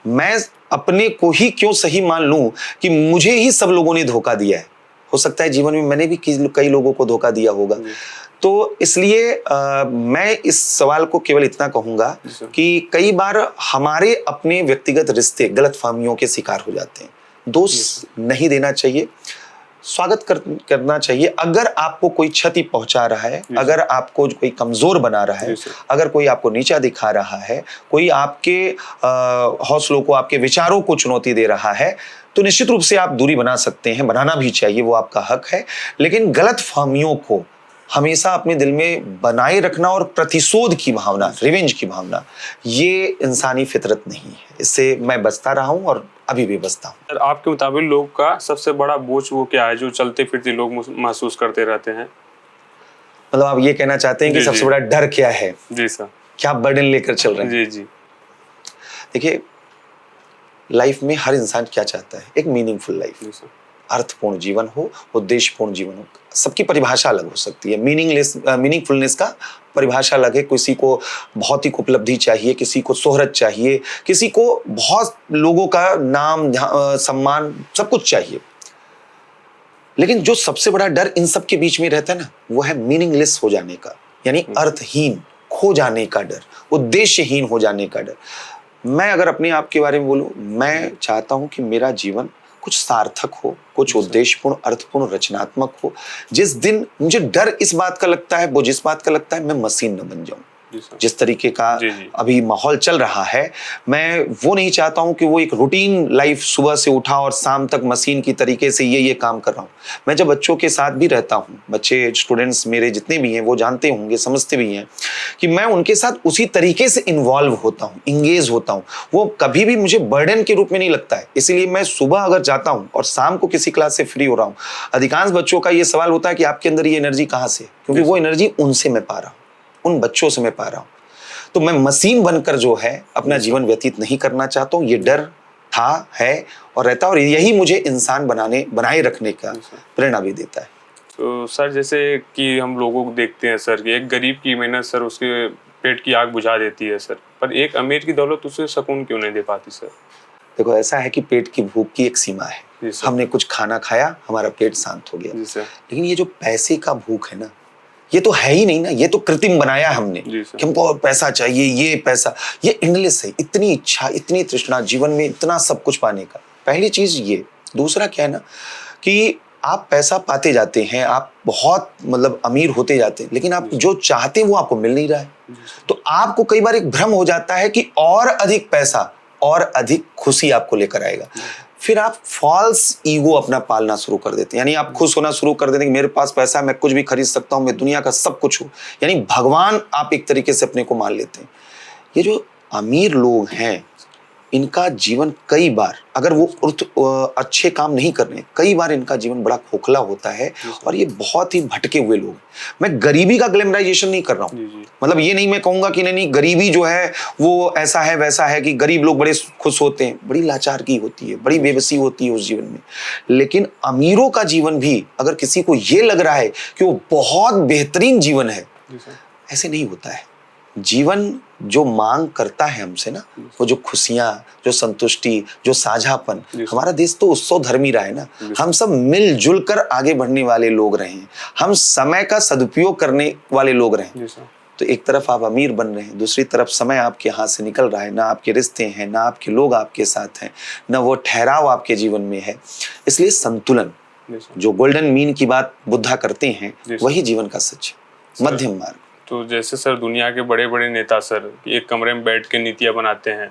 Speaker 2: मैं अपने को ही क्यों सही मान लूं कि मुझे ही सब लोगों ने धोखा दिया है। हो सकता है जीवन में मैंने भी कई लोगों को धोखा दिया होगा। तो इसलिए मैं इस सवाल को केवल इतना कहूंगा कि कई बार हमारे अपने व्यक्तिगत रिश्ते गलतफहमियों के शिकार हो जाते हैं। दोष नहीं देना चाहिए, स्वागत करना चाहिए। अगर आपको कोई क्षति पहुंचा रहा है, अगर आपको कोई कमजोर बना रहा है, अगर कोई आपको नीचा दिखा रहा है, कोई आपके हौसलों को, आपके विचारों को चुनौती दे रहा है, तो निश्चित रूप से आप दूरी बना सकते हैं, बनाना भी चाहिए, वो आपका हक है। लेकिन गलतफहमियों को हमेशा अपने दिल में बनाए रखना और प्रतिशोध की भावना, रिवेंज की भावना, ये इंसानी फितरत नहीं है। इससे मैं बचता रहा हूं और अभी भी बचता हूं।
Speaker 1: सर आपके मुताबिक लोग का सबसे बड़ा बोझ वो क्या है जो चलते फिरते लोग महसूस करते रहते हैं?
Speaker 2: मतलब आप ये कहना चाहते हैं कि सबसे बड़ा डर क्या है?
Speaker 1: जी सर। क्या
Speaker 2: बर्डन लेकर चल रहे हैं?
Speaker 1: जी।
Speaker 2: देखिए, लाइफ में हर इंसान क्या चाहता है? एक मीनिंगफुल लाइफ, अर्थपूर्ण जीवन हो, उद्देश्यपूर्ण जीवन हो। सबकी परिभाषा अलग हो सकती है। मीनिंगफुलनेस का परिभाषा अलग है। किसी को भौतिक उपलब्धि चाहिए, किसी को शोहरत चाहिए, किसी को बहुत लोगों का नाम सम्मान, सब कुछ चाहिए। लेकिन जो सबसे बड़ा डर इन सब के बीच में रहता है ना, वो है मीनिंगलेस हो जाने का, यानी अर्थहीन, खो जाने का डर, उद्देश्यहीन हो जाने का डर। मैं अगर अपने आप के बारे में बोलूं, मैं चाहता हूं कि मेरा जीवन कुछ सार्थक हो, कुछ उद्देश्यपूर्ण, अर्थपूर्ण, रचनात्मक हो। जिस दिन मुझे डर इस बात का लगता है, वो जिस बात का लगता है, मैं मशीन न बन जाऊं।
Speaker 1: जी सर।
Speaker 2: जिस तरीके का
Speaker 1: जी, जी।
Speaker 2: अभी माहौल चल रहा है, मैं वो नहीं चाहता हूं कि वो एक रूटीन लाइफ सुबह से उठा और शाम तक मशीन की तरीके से ये काम कर रहा हूं। मैं जब बच्चों के साथ भी रहता हूं, बच्चे स्टूडेंट्स मेरे जितने भी हैं वो जानते होंगे, समझते भी हैं कि मैं उनके साथ उसी तरीके से इन्वॉल्व होता हूं, इंगेज होता हूं। वो कभी भी मुझे बर्डन के रूप में नहीं लगता है। इसीलिए मैं सुबह अगर जाता हूं और शाम को किसी क्लास से फ्री हो रहा हूं, अधिकांश बच्चों का ये सवाल होता है कि आपके अंदर ये एनर्जी कहां से है? क्योंकि वो एनर्जी उनसे मैं पा रहा हूं, उन बच्चों से मैं पा रहा हूं। तो मैं मशीन बनकर जो है अपना जीवन व्यतीत नहीं करना चाहता हूं। ये डर था, है और रहता, और यही मुझे इंसान बनाए रखने का प्रेरणा भी देता है।
Speaker 1: तो सर जैसे कि हम लोगों को देखते हैं सर कि एक गरीब की मेहनत सर उसके पेट की आग बुझा देती है सर, पर एक अमीर की दौलत उसे सुकून क्यों नहीं दे पाती सर?
Speaker 2: देखो, ऐसा है कि पेट की भूख की एक सीमा है।
Speaker 1: जी सर।
Speaker 2: हमने कुछ खाना खाया, हमारा पेट शांत हो गया।
Speaker 1: जी सर।
Speaker 2: लेकिन ये जो पैसे का भूख है ना, ये तो है ही नहीं ना, ये तो कृत्रिम बनाया हमने
Speaker 1: जी सर।
Speaker 2: कि हमको और पैसा चाहिए, ये पैसा, ये एंडलेस है। इतनी इच्छा, इतनी तृष्णा जीवन में, इतना सब कुछ पाने का। पहली चीज ये। दूसरा क्या है ना कि आप पैसा पाते जाते हैं, आप बहुत मतलब अमीर होते जाते हैं, लेकिन आप जो चाहते हैं वो आपको मिल नहीं रहा है। तो आपको कई बार एक भ्रम हो जाता है कि और अधिक पैसा और अधिक खुशी आपको लेकर आएगा। फिर आप फॉल्स ईगो अपना पालना शुरू कर देते हैं। यानी आप खुश होना शुरू कर देते हैं कि मेरे पास पैसा है, मैं कुछ भी खरीद सकता हूं, मैं दुनिया का सब कुछ हूं। यानी भगवान आप एक तरीके से अपने को मान लेते हैं। ये जो अमीर लोग हैं, इनका जीवन कई बार, अगर वो अच्छे काम नहीं कर रहे, कई बार इनका जीवन बड़ा खोखला होता है और ये बहुत ही भटके हुए लोग हैं। मैं गरीबी का ग्लैमराइजेशन नहीं कर रहा हूँ। मतलब ये नहीं मैं कहूंगा कि नहीं गरीबी जो है वो ऐसा है वैसा है कि गरीब लोग बड़े खुश होते हैं। बड़ी लाचारगी होती है, बड़ी बेबसी होती है उस जीवन में। लेकिन अमीरों का जीवन भी, अगर किसी को ये लग रहा है कि वो बहुत बेहतरीन जीवन है, ऐसे नहीं होता है। जीवन जो मांग करता है हमसे ना, वो जो खुशियां, जो संतुष्टि, जो साझापन, हमारा देश तो उत्सव धर्मी रहा है ना। हम सब मिलजुल कर आगे बढ़ने वाले लोग रहे हैं, हम समय का सदुपयोग करने वाले लोग रहे हैं। तो एक तरफ आप अमीर बन रहे हैं, दूसरी तरफ समय आपके हाथ से निकल रहा है, ना आपके रिश्ते हैं, ना आपके लोग आपके साथ हैं, ना वो ठहराव आपके जीवन में है। इसलिए संतुलन, जो गोल्डन मीन की बात बुद्धा करते हैं, वही जीवन का सच है, मध्यम मार्ग।
Speaker 1: तो जैसे सर दुनिया के बड़े बड़े नेता सर एक कमरे में बैठ के नीतियां बनाते हैं,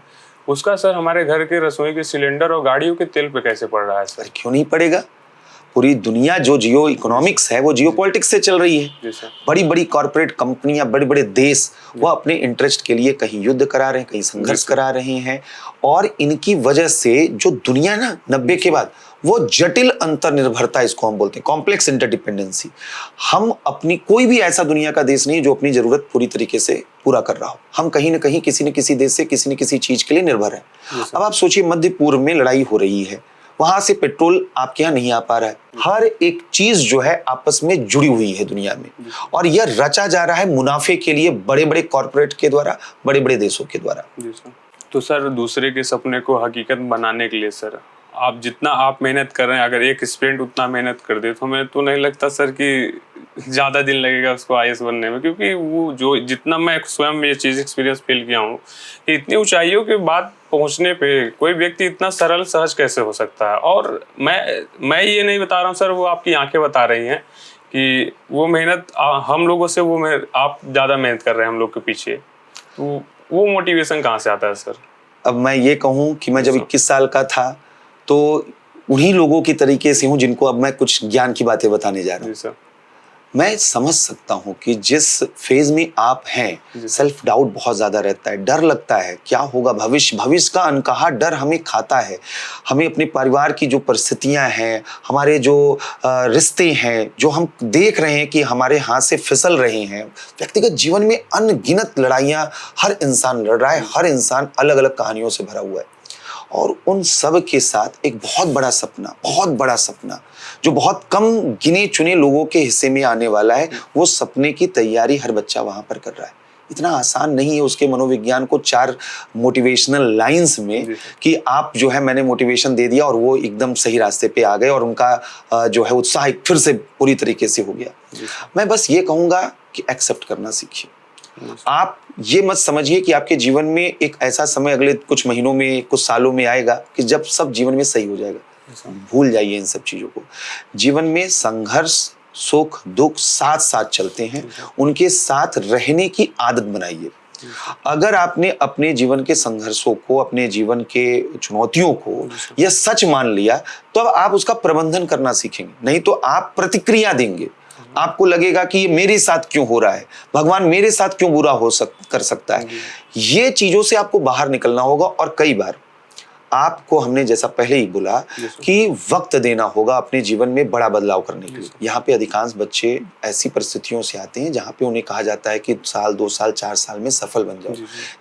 Speaker 1: उसका सर हमारे घर के रसोई के सिलेंडर और गाड़ियों के तेल पे कैसे पड़ रहा है सर?
Speaker 2: क्यों नहीं पड़ेगा? पूरी दुनिया जो जियो इकोनॉमिक्स है वो जियो पॉलिटिक्स से चल रही है। बड़ी बड़ी कॉर्पोरेट कंपनियां, बड़े बड़े देश वो अपने इंटरेस्ट के लिए कहीं युद्ध करा रहे हैं, कहीं संघर्ष करा रहे हैं। और इनकी वजह से जो दुनिया ना 90 के बाद, वो जटिल अंतर्निर्भरता, इसको हम बोलते हैं कॉम्प्लेक्स इंटरडिपेंडेंसी। हम अपनी, कोई भी ऐसा दुनिया का देश नहीं जो अपनी जरूरत पूरी तरीके से पूरा कर रहा हो। हम कहीं ना कहीं किसी न किसी देश से किसी न किसी चीज के लिए निर्भर है। अब आप सोचिए, मध्य पूर्व में लड़ाई हो रही है, वहां से पेट्रोल आपके यहाँ नहीं आ पा रहा है। हर एक चीज जो है आपस में जुड़ी हुई है दुनिया में, और यह रचा जा रहा है मुनाफे के लिए, बड़े बड़े कॉर्पोरेट के द्वारा, बड़े बड़े देशों के द्वारा।
Speaker 1: तो सर दूसरे के सपने को हकीकत बनाने के लिए सर आप जितना आप मेहनत कर रहे हैं, अगर एक स्टूडेंट उतना मेहनत कर दे तो हमें तो नहीं लगता सर कि ज़्यादा दिन लगेगा उसको आईएएस बनने में। क्योंकि वो जो जितना मैं स्वयं ये चीज़ एक्सपीरियंस फील किया हूँ कि इतनी ऊंचाइयों के बाद पहुँचने पे कोई व्यक्ति इतना सरल सहज कैसे हो सकता है। और मैं ये नहीं बता रहा हूँ सर, वो आपकी आंखें बता रही हैं कि वो मेहनत हम लोगों से आप ज़्यादा मेहनत कर रहे हैं हम लोग के पीछे। तो वो मोटिवेशन कहाँ से आता है सर?
Speaker 2: अब मैं ये कहूँ कि मैं जब 21 साल का था तो उन्हीं लोगों की तरीके से हूँ जिनको अब मैं कुछ ज्ञान की बातें बताने जा रहा हूँ। मैं समझ सकता हूँ कि जिस फेज में आप हैं, सेल्फ डाउट बहुत ज्यादा रहता है, डर लगता है क्या होगा, भविष्य का अनकहा डर हमें खाता है। हमें अपने परिवार की जो परिस्थितियां हैं, हमारे जो रिश्ते हैं, जो हम देख रहे हैं कि हमारे हाथ से फिसल रहे हैं, व्यक्तिगत जीवन में अनगिनत लड़ाइयां हर इंसान लड़ रहा है, हर इंसान अलग अलग कहानियों से भरा हुआ है। और उन सब के साथ एक बहुत बड़ा सपना जो बहुत कम गिने चुने लोगों के हिस्से में आने वाला है, वो सपने की तैयारी हर बच्चा वहां पर कर रहा है। इतना आसान नहीं है उसके मनोविज्ञान को 4 मोटिवेशनल लाइंस में कि आप जो है मैंने मोटिवेशन दे दिया और वो एकदम सही रास्ते पे आ गए और उनका जो है उत्साह फिर से पूरी तरीके से हो गया। मैं बस ये कहूंगा कि एक्सेप्ट करना सीखिए। आप ये मत समझिए कि आपके जीवन में एक ऐसा समय अगले कुछ महीनों में, कुछ सालों में आएगा कि जब सब जीवन में सही हो जाएगा। भूल जाइए इन सब चीजों को। जीवन में संघर्ष सुख दुख साथ साथ चलते हैं, उनके साथ रहने की आदत बनाइए। अगर आपने अपने जीवन के संघर्षों को, अपने जीवन के चुनौतियों को यह सच मान लिया, तो अब आप उसका प्रबंधन करना सीखेंगे। नहीं तो आप प्रतिक्रिया देंगे, आपको लगेगा कि ये मेरे साथ क्यों हो रहा है, भगवान मेरे साथ क्यों बुरा कर सकता है। ये चीजों से आपको बाहर निकलना होगा। और कई बार आपको, हमने जैसा पहले ही बोला कि वक्त देना होगा अपने जीवन में बड़ा बदलाव करने के लिए। यहाँ पे अधिकांश बच्चे ऐसी परिस्थितियों से आते हैं जहाँ पे उन्हें कहा जाता है कि साल 2 साल 4 साल में सफल बन जाओ।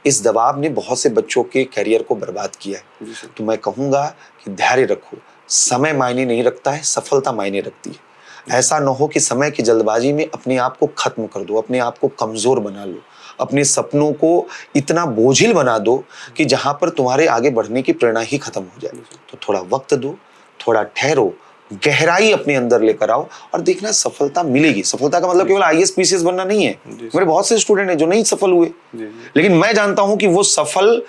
Speaker 2: इस दबाव ने बहुत से बच्चों के करियर को बर्बाद किया है। तो मैं कहूँगा कि धैर्य रखो, समय मायने नहीं रखता है, सफलता मायने रखती है। ऐसा न हो कि समय की जल्दबाजी में अपने आप को खत्म कर दो, अपने आप को कमजोर बना लो, अपने सपनों को इतना बोझिल बना दो कि जहां पर तुम्हारे आगे बढ़ने की प्रेरणा ही खत्म हो जाए। तो थोड़ा वक्त दो, थोड़ा ठहरो, गहराई अपने अंदर लेकर आओ और देखना सफलता मिलेगी। सफलता का मतलब केवल आईएएस पीसीएस बनना नहीं है। मेरे बहुत से स्टूडेंट हैं जो नहीं सफल हुए, लेकिन मैं जानता हूं कि वो सफल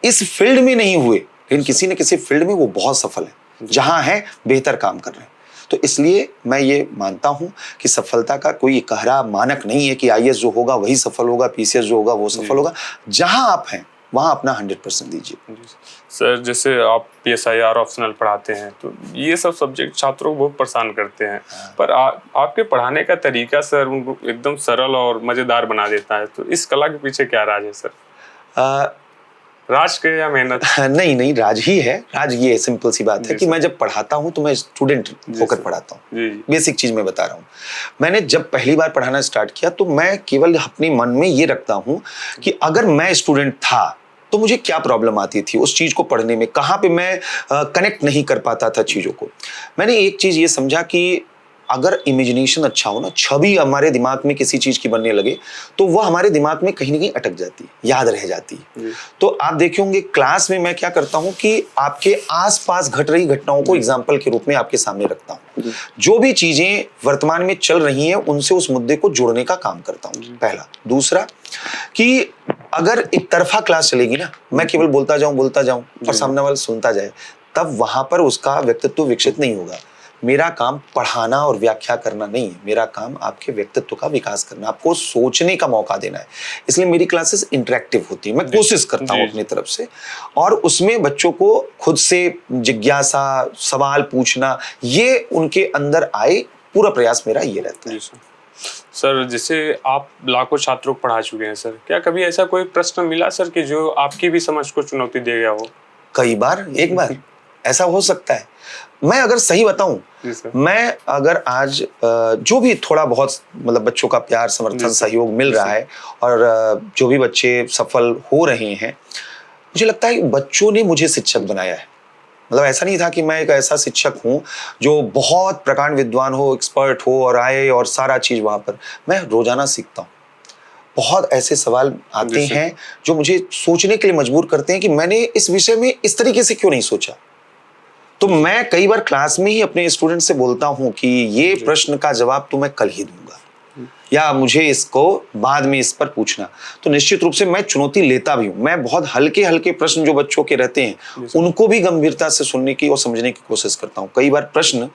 Speaker 2: इस फील्ड में नहीं हुए, लेकिन किसी न किसी फील्ड में वो बहुत सफल है, जहां है बेहतर काम कर रहे हैं। तो इसलिए मैं ये मानता हूं कि सफलता का कोई कहरा मानक नहीं है कि आईएएस जो होगा वही सफल होगा, पीसीएस जो होगा वो सफल होगा। जहां आप हैं वहां अपना 100% दीजिए।
Speaker 1: सर, जैसे आप पीएसआईआर ऑप्शनल पढ़ाते हैं तो ये सब सब्जेक्ट छात्रों को बहुत परेशान करते हैं, पर आपके पढ़ाने का तरीका सर उनको एकदम सरल और मजेदार बना देता है। तो इस कला के पीछे क्या राज है सर? राज के या मेहनत?
Speaker 2: नहीं, राज ही है। राज ये सिंपल सी बात है कि मैं जब पढ़ाता हूं तो मैं स्टूडेंट होकर पढ़ाता हूं। बेसिक चीज मैं बता रहा हूं। मैंने जब पहली बार पढ़ाना स्टार्ट किया तो मैं केवल अपने मन में ये रखता हूं कि अगर मैं स्टूडेंट था तो मुझे क्या प्रॉब्लम आती थी उस चीज को पढ़ने में, कहाँ पे मैं कनेक्ट नहीं कर पाता था चीजों को। मैंने एक चीज ये समझा कि अगर इमेजिनेशन अच्छा हो ना, छवि हमारे दिमाग में किसी चीज की बनने लगे तो वह हमारे दिमाग में कहीं ना कहीं अटक जाती है, याद रह जाती है। तो आप देखे होंगे क्लास में मैं क्या करता हूं कि आपके आसपास घट रही घटनाओं को एग्जाम्पल के रूप में आपके सामने रखता हूं। जो भी चीजें वर्तमान में चल रही हैं उनसे उस मुद्दे को जोड़ने का काम करता हूं, पहला। दूसरा कि अगर एक तरफा क्लास चलेगी ना, मैं केवल बोलता जाऊं और सामने वाला सुनता जाए, तब वहां पर उसका व्यक्तित्व विकसित नहीं होगा। मेरा काम पढ़ाना और व्याख्या करना नहीं है, मेरा काम आपके व्यक्तित्व का विकास करना, आपको सोचने का मौका देना है। इसलिए मेरी क्लासेस इंटरेक्टिव होती है। मैं कोशिश करता हूँ अपनी तरफ से, और उसमें बच्चों को खुद से जिज्ञासा, सवाल पूछना, ये उनके अंदर आए, पूरा प्रयास मेरा ये रहता है।
Speaker 1: सर, जैसे आप लाखों छात्रों को पढ़ा चुके हैं सर, क्या कभी ऐसा कोई प्रश्न मिला सर कि जो आपकी भी समझ को चुनौती दे गया हो?
Speaker 2: कई बार, एक बार ऐसा हो सकता है। मैं अगर सही बताऊं, मैं अगर आज जो भी थोड़ा बहुत मतलब बच्चों का प्यार, समर्थन, सहयोग मिल रहा है और जो भी बच्चे सफल हो रहे हैं, मुझे लगता है बच्चों ने मुझे शिक्षक बनाया है। मतलब ऐसा नहीं था कि मैं एक ऐसा शिक्षक हूं जो बहुत प्रकांड विद्वान हो, एक्सपर्ट हो और आए और सारा चीज वहां पर। मैं रोजाना सीखता हूं। बहुत ऐसे सवाल आते हैं जो मुझे सोचने के लिए मजबूर करते हैं कि मैंने इस विषय में इस तरीके से क्यों नहीं सोचा। तो मैं कई बार क्लास में ही अपने स्टूडेंट से बोलता हूं कि ये प्रश्न का जवाब तो मैं कल ही दूंगा, या मुझे इसको बाद में इस पर पूछना। तो निश्चित रूप से मैं चुनौती लेता भी हूं। मैं बहुत हल्के हल्के प्रश्न जो बच्चों के रहते हैं उनको भी गंभीरता से सुनने की और समझने की कोशिश करता हूं। कई बार प्रश्न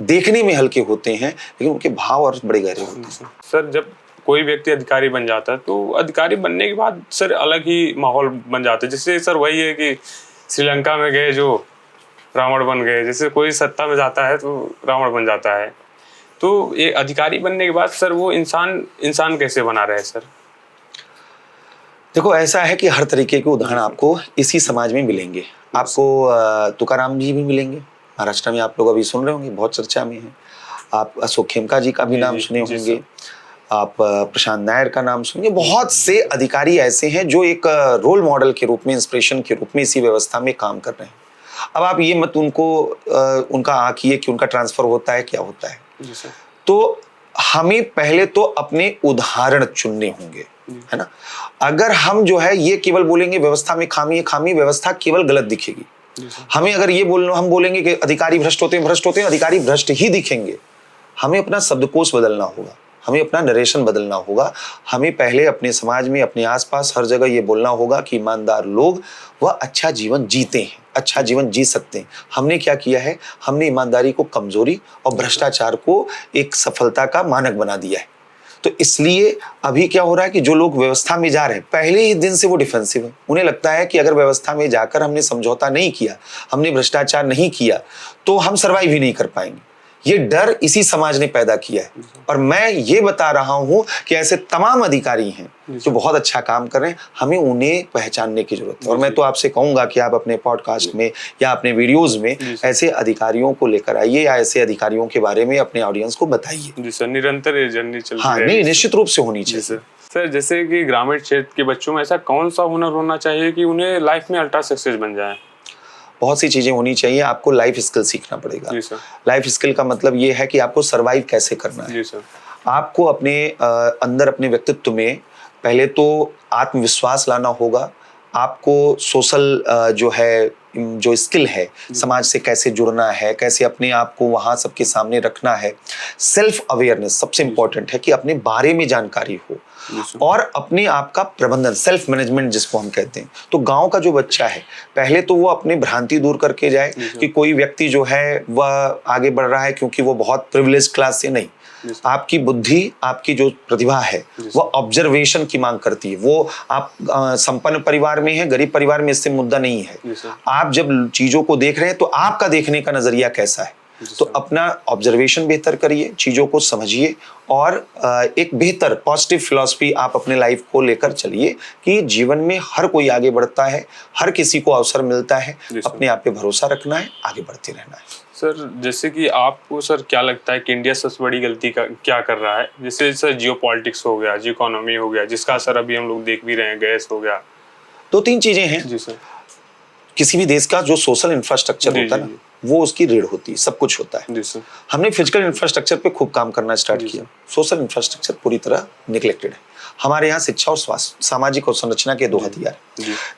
Speaker 2: देखने में हल्के होते हैं लेकिन उनके भाव और बड़े गहरे होते हैं।
Speaker 1: सर, जब कोई व्यक्ति अधिकारी बन जाता है तो अधिकारी बनने के बाद सर अलग ही माहौल बन जाता है। जैसे सर वही है कि श्रीलंका में गए जो रावण बन गए, जैसे कोई सत्ता में जाता है तो रावण बन जाता है। तो ये अधिकारी बनने के बाद सर वो इंसान कैसे बना रहे सर?
Speaker 2: देखो, ऐसा है कि हर तरीके के उदाहरण आपको इसी समाज में मिलेंगे। आपको तुकाराम जी भी मिलेंगे, महाराष्ट्र में आप लोग अभी सुन रहे होंगे, बहुत चर्चा में है। आप अशोक खेमका जी का भी नाम सुने होंगे, आप प्रशांत नायर का नाम सुनेंगे। बहुत से अधिकारी ऐसे हैं जो एक रोल मॉडल के रूप में, इंस्पिरेशन के रूप में इसी व्यवस्था में काम कर रहे हैं। अब आप ये मत उनका आंकिए कि उनका ट्रांसफर होता है क्या होता है। तो हमें पहले तो अपने उदाहरण चुनने होंगे, है ना। अगर हम जो है ये केवल बोलेंगे व्यवस्था में खामी है, खामी, व्यवस्था केवल गलत दिखेगी। हमें अगर ये हम बोलेंगे कि अधिकारी भ्रष्ट होते हैं, अधिकारी भ्रष्ट ही दिखेंगे। हमें अपना शब्दकोश बदलना होगा, हमें अपना नरेशन बदलना होगा। हमें पहले अपने समाज में, अपने आसपास हर जगह ये बोलना होगा कि ईमानदार लोग वह अच्छा जीवन जीते हैं। अच्छा जीवन जी सकते हैं। हमने क्या किया है, हमने ईमानदारी को कमजोरी और भ्रष्टाचार को एक सफलता का मानक बना दिया है। तो इसलिए अभी क्या हो रहा है कि जो लोग व्यवस्था में जा रहे हैं, पहले ही दिन से वो डिफेंसिव है। उन्हें लगता है कि अगर व्यवस्था में जाकर हमने समझौता नहीं किया, हमने भ्रष्टाचार नहीं किया, तो हम सर्वाइव ही नहीं कर पाएंगे। ये डर इसी समाज ने पैदा किया है। और मैं ये बता रहा हूं कि ऐसे तमाम अधिकारी हैं जो बहुत अच्छा काम कर रहे हैं, हमें उन्हें पहचानने की जरूरत है। और मैं तो आपसे कहूंगा कि आप अपने पॉडकास्ट में या अपने वीडियोस में ऐसे अधिकारियों को लेकर आइए या ऐसे अधिकारियों के बारे में अपने ऑडियंस को बताइए।
Speaker 1: जी सर, निरंतर ये जर्नी चलती
Speaker 2: हाँ, नहीं, निश्चित रूप से होनी चाहिए।
Speaker 1: सर, जैसे कि ग्रामीण क्षेत्र के बच्चों में ऐसा कौन सा हुनर होना चाहिए कि उन्हें लाइफ में अल्ट्रा सक्सेस बन जाए?
Speaker 2: बहुत सी चीजें होनी चाहिए। आपको लाइफ स्किल सीखना पड़ेगा।
Speaker 1: जी सर।
Speaker 2: लाइफ स्किल का मतलब ये है कि आपको सरवाइव कैसे करना है।
Speaker 1: जी सर।
Speaker 2: आपको अपने अंदर अपने व्यक्तित्व में पहले तो आत्मविश्वास लाना होगा। आपको सोशल जो है, जो स्किल है, समाज से कैसे जुड़ना है, कैसे अपने आप को वहाँ सबके सामने रखना है। सेल्फ अवेयरनेस सबसे इम्पोर्टेंट है कि अपने बारे में जानकारी हो और अपने आप का प्रबंधन, सेल्फ मैनेजमेंट जिसको हम कहते हैं। तो गांव का जो बच्चा है, पहले तो वो अपनी भ्रांति दूर करके जाए कि कोई व्यक्ति जो है वह आगे बढ़ रहा है क्योंकि वो बहुत प्रिविलेज क्लास से नहीं। आपकी बुद्धि, आपकी जो प्रतिभा है वो ऑब्जर्वेशन की मांग करती है। वो आप संपन्न परिवार में है, गरीब परिवार में, इससे मुद्दा नहीं है। आप जब चीजों को देख रहे हैं तो आपका देखने का नजरिया कैसा है। तो अपना ऑब्जर्वेशन बेहतर करिए, चीजों को समझिए और एक बेहतर पॉजिटिव फिलॉसफी आप अपने लाइफ को लेकर चलिए कि जीवन में हर कोई आगे बढ़ता है, हर किसी को अवसर मिलता है। अपने आप पे भरोसा रखना है, आगे बढ़ते रहना है।
Speaker 1: सर, जैसे कि आपको सर क्या लगता है कि इंडिया सबसे बड़ी गलती क्या कर रहा है? जैसे सर जियो पॉलिटिक्स हो गया, जियो इकोनॉमी हो गया, जिसका असर अभी हम लोग देख भी रहे हैं, गैस हो गया।
Speaker 2: 2-3 चीजें हैं।
Speaker 1: जी सर।
Speaker 2: किसी भी देश का जो सोशल इंफ्रास्ट्रक्चर होता है ना, वो उसकी रीढ़ होती है, सब कुछ होता है।
Speaker 1: जी सर।
Speaker 2: हमने फिजिकल इंफ्रास्ट्रक्चर पे खूब काम करना स्टार्ट किया, सोशल इंफ्रास्ट्रक्चर पूरी तरह निग्लेक्टेड है। हमारे यहाँ शिक्षा और स्वास्थ्य, सामाजिक और संरचना के 2 हथियार।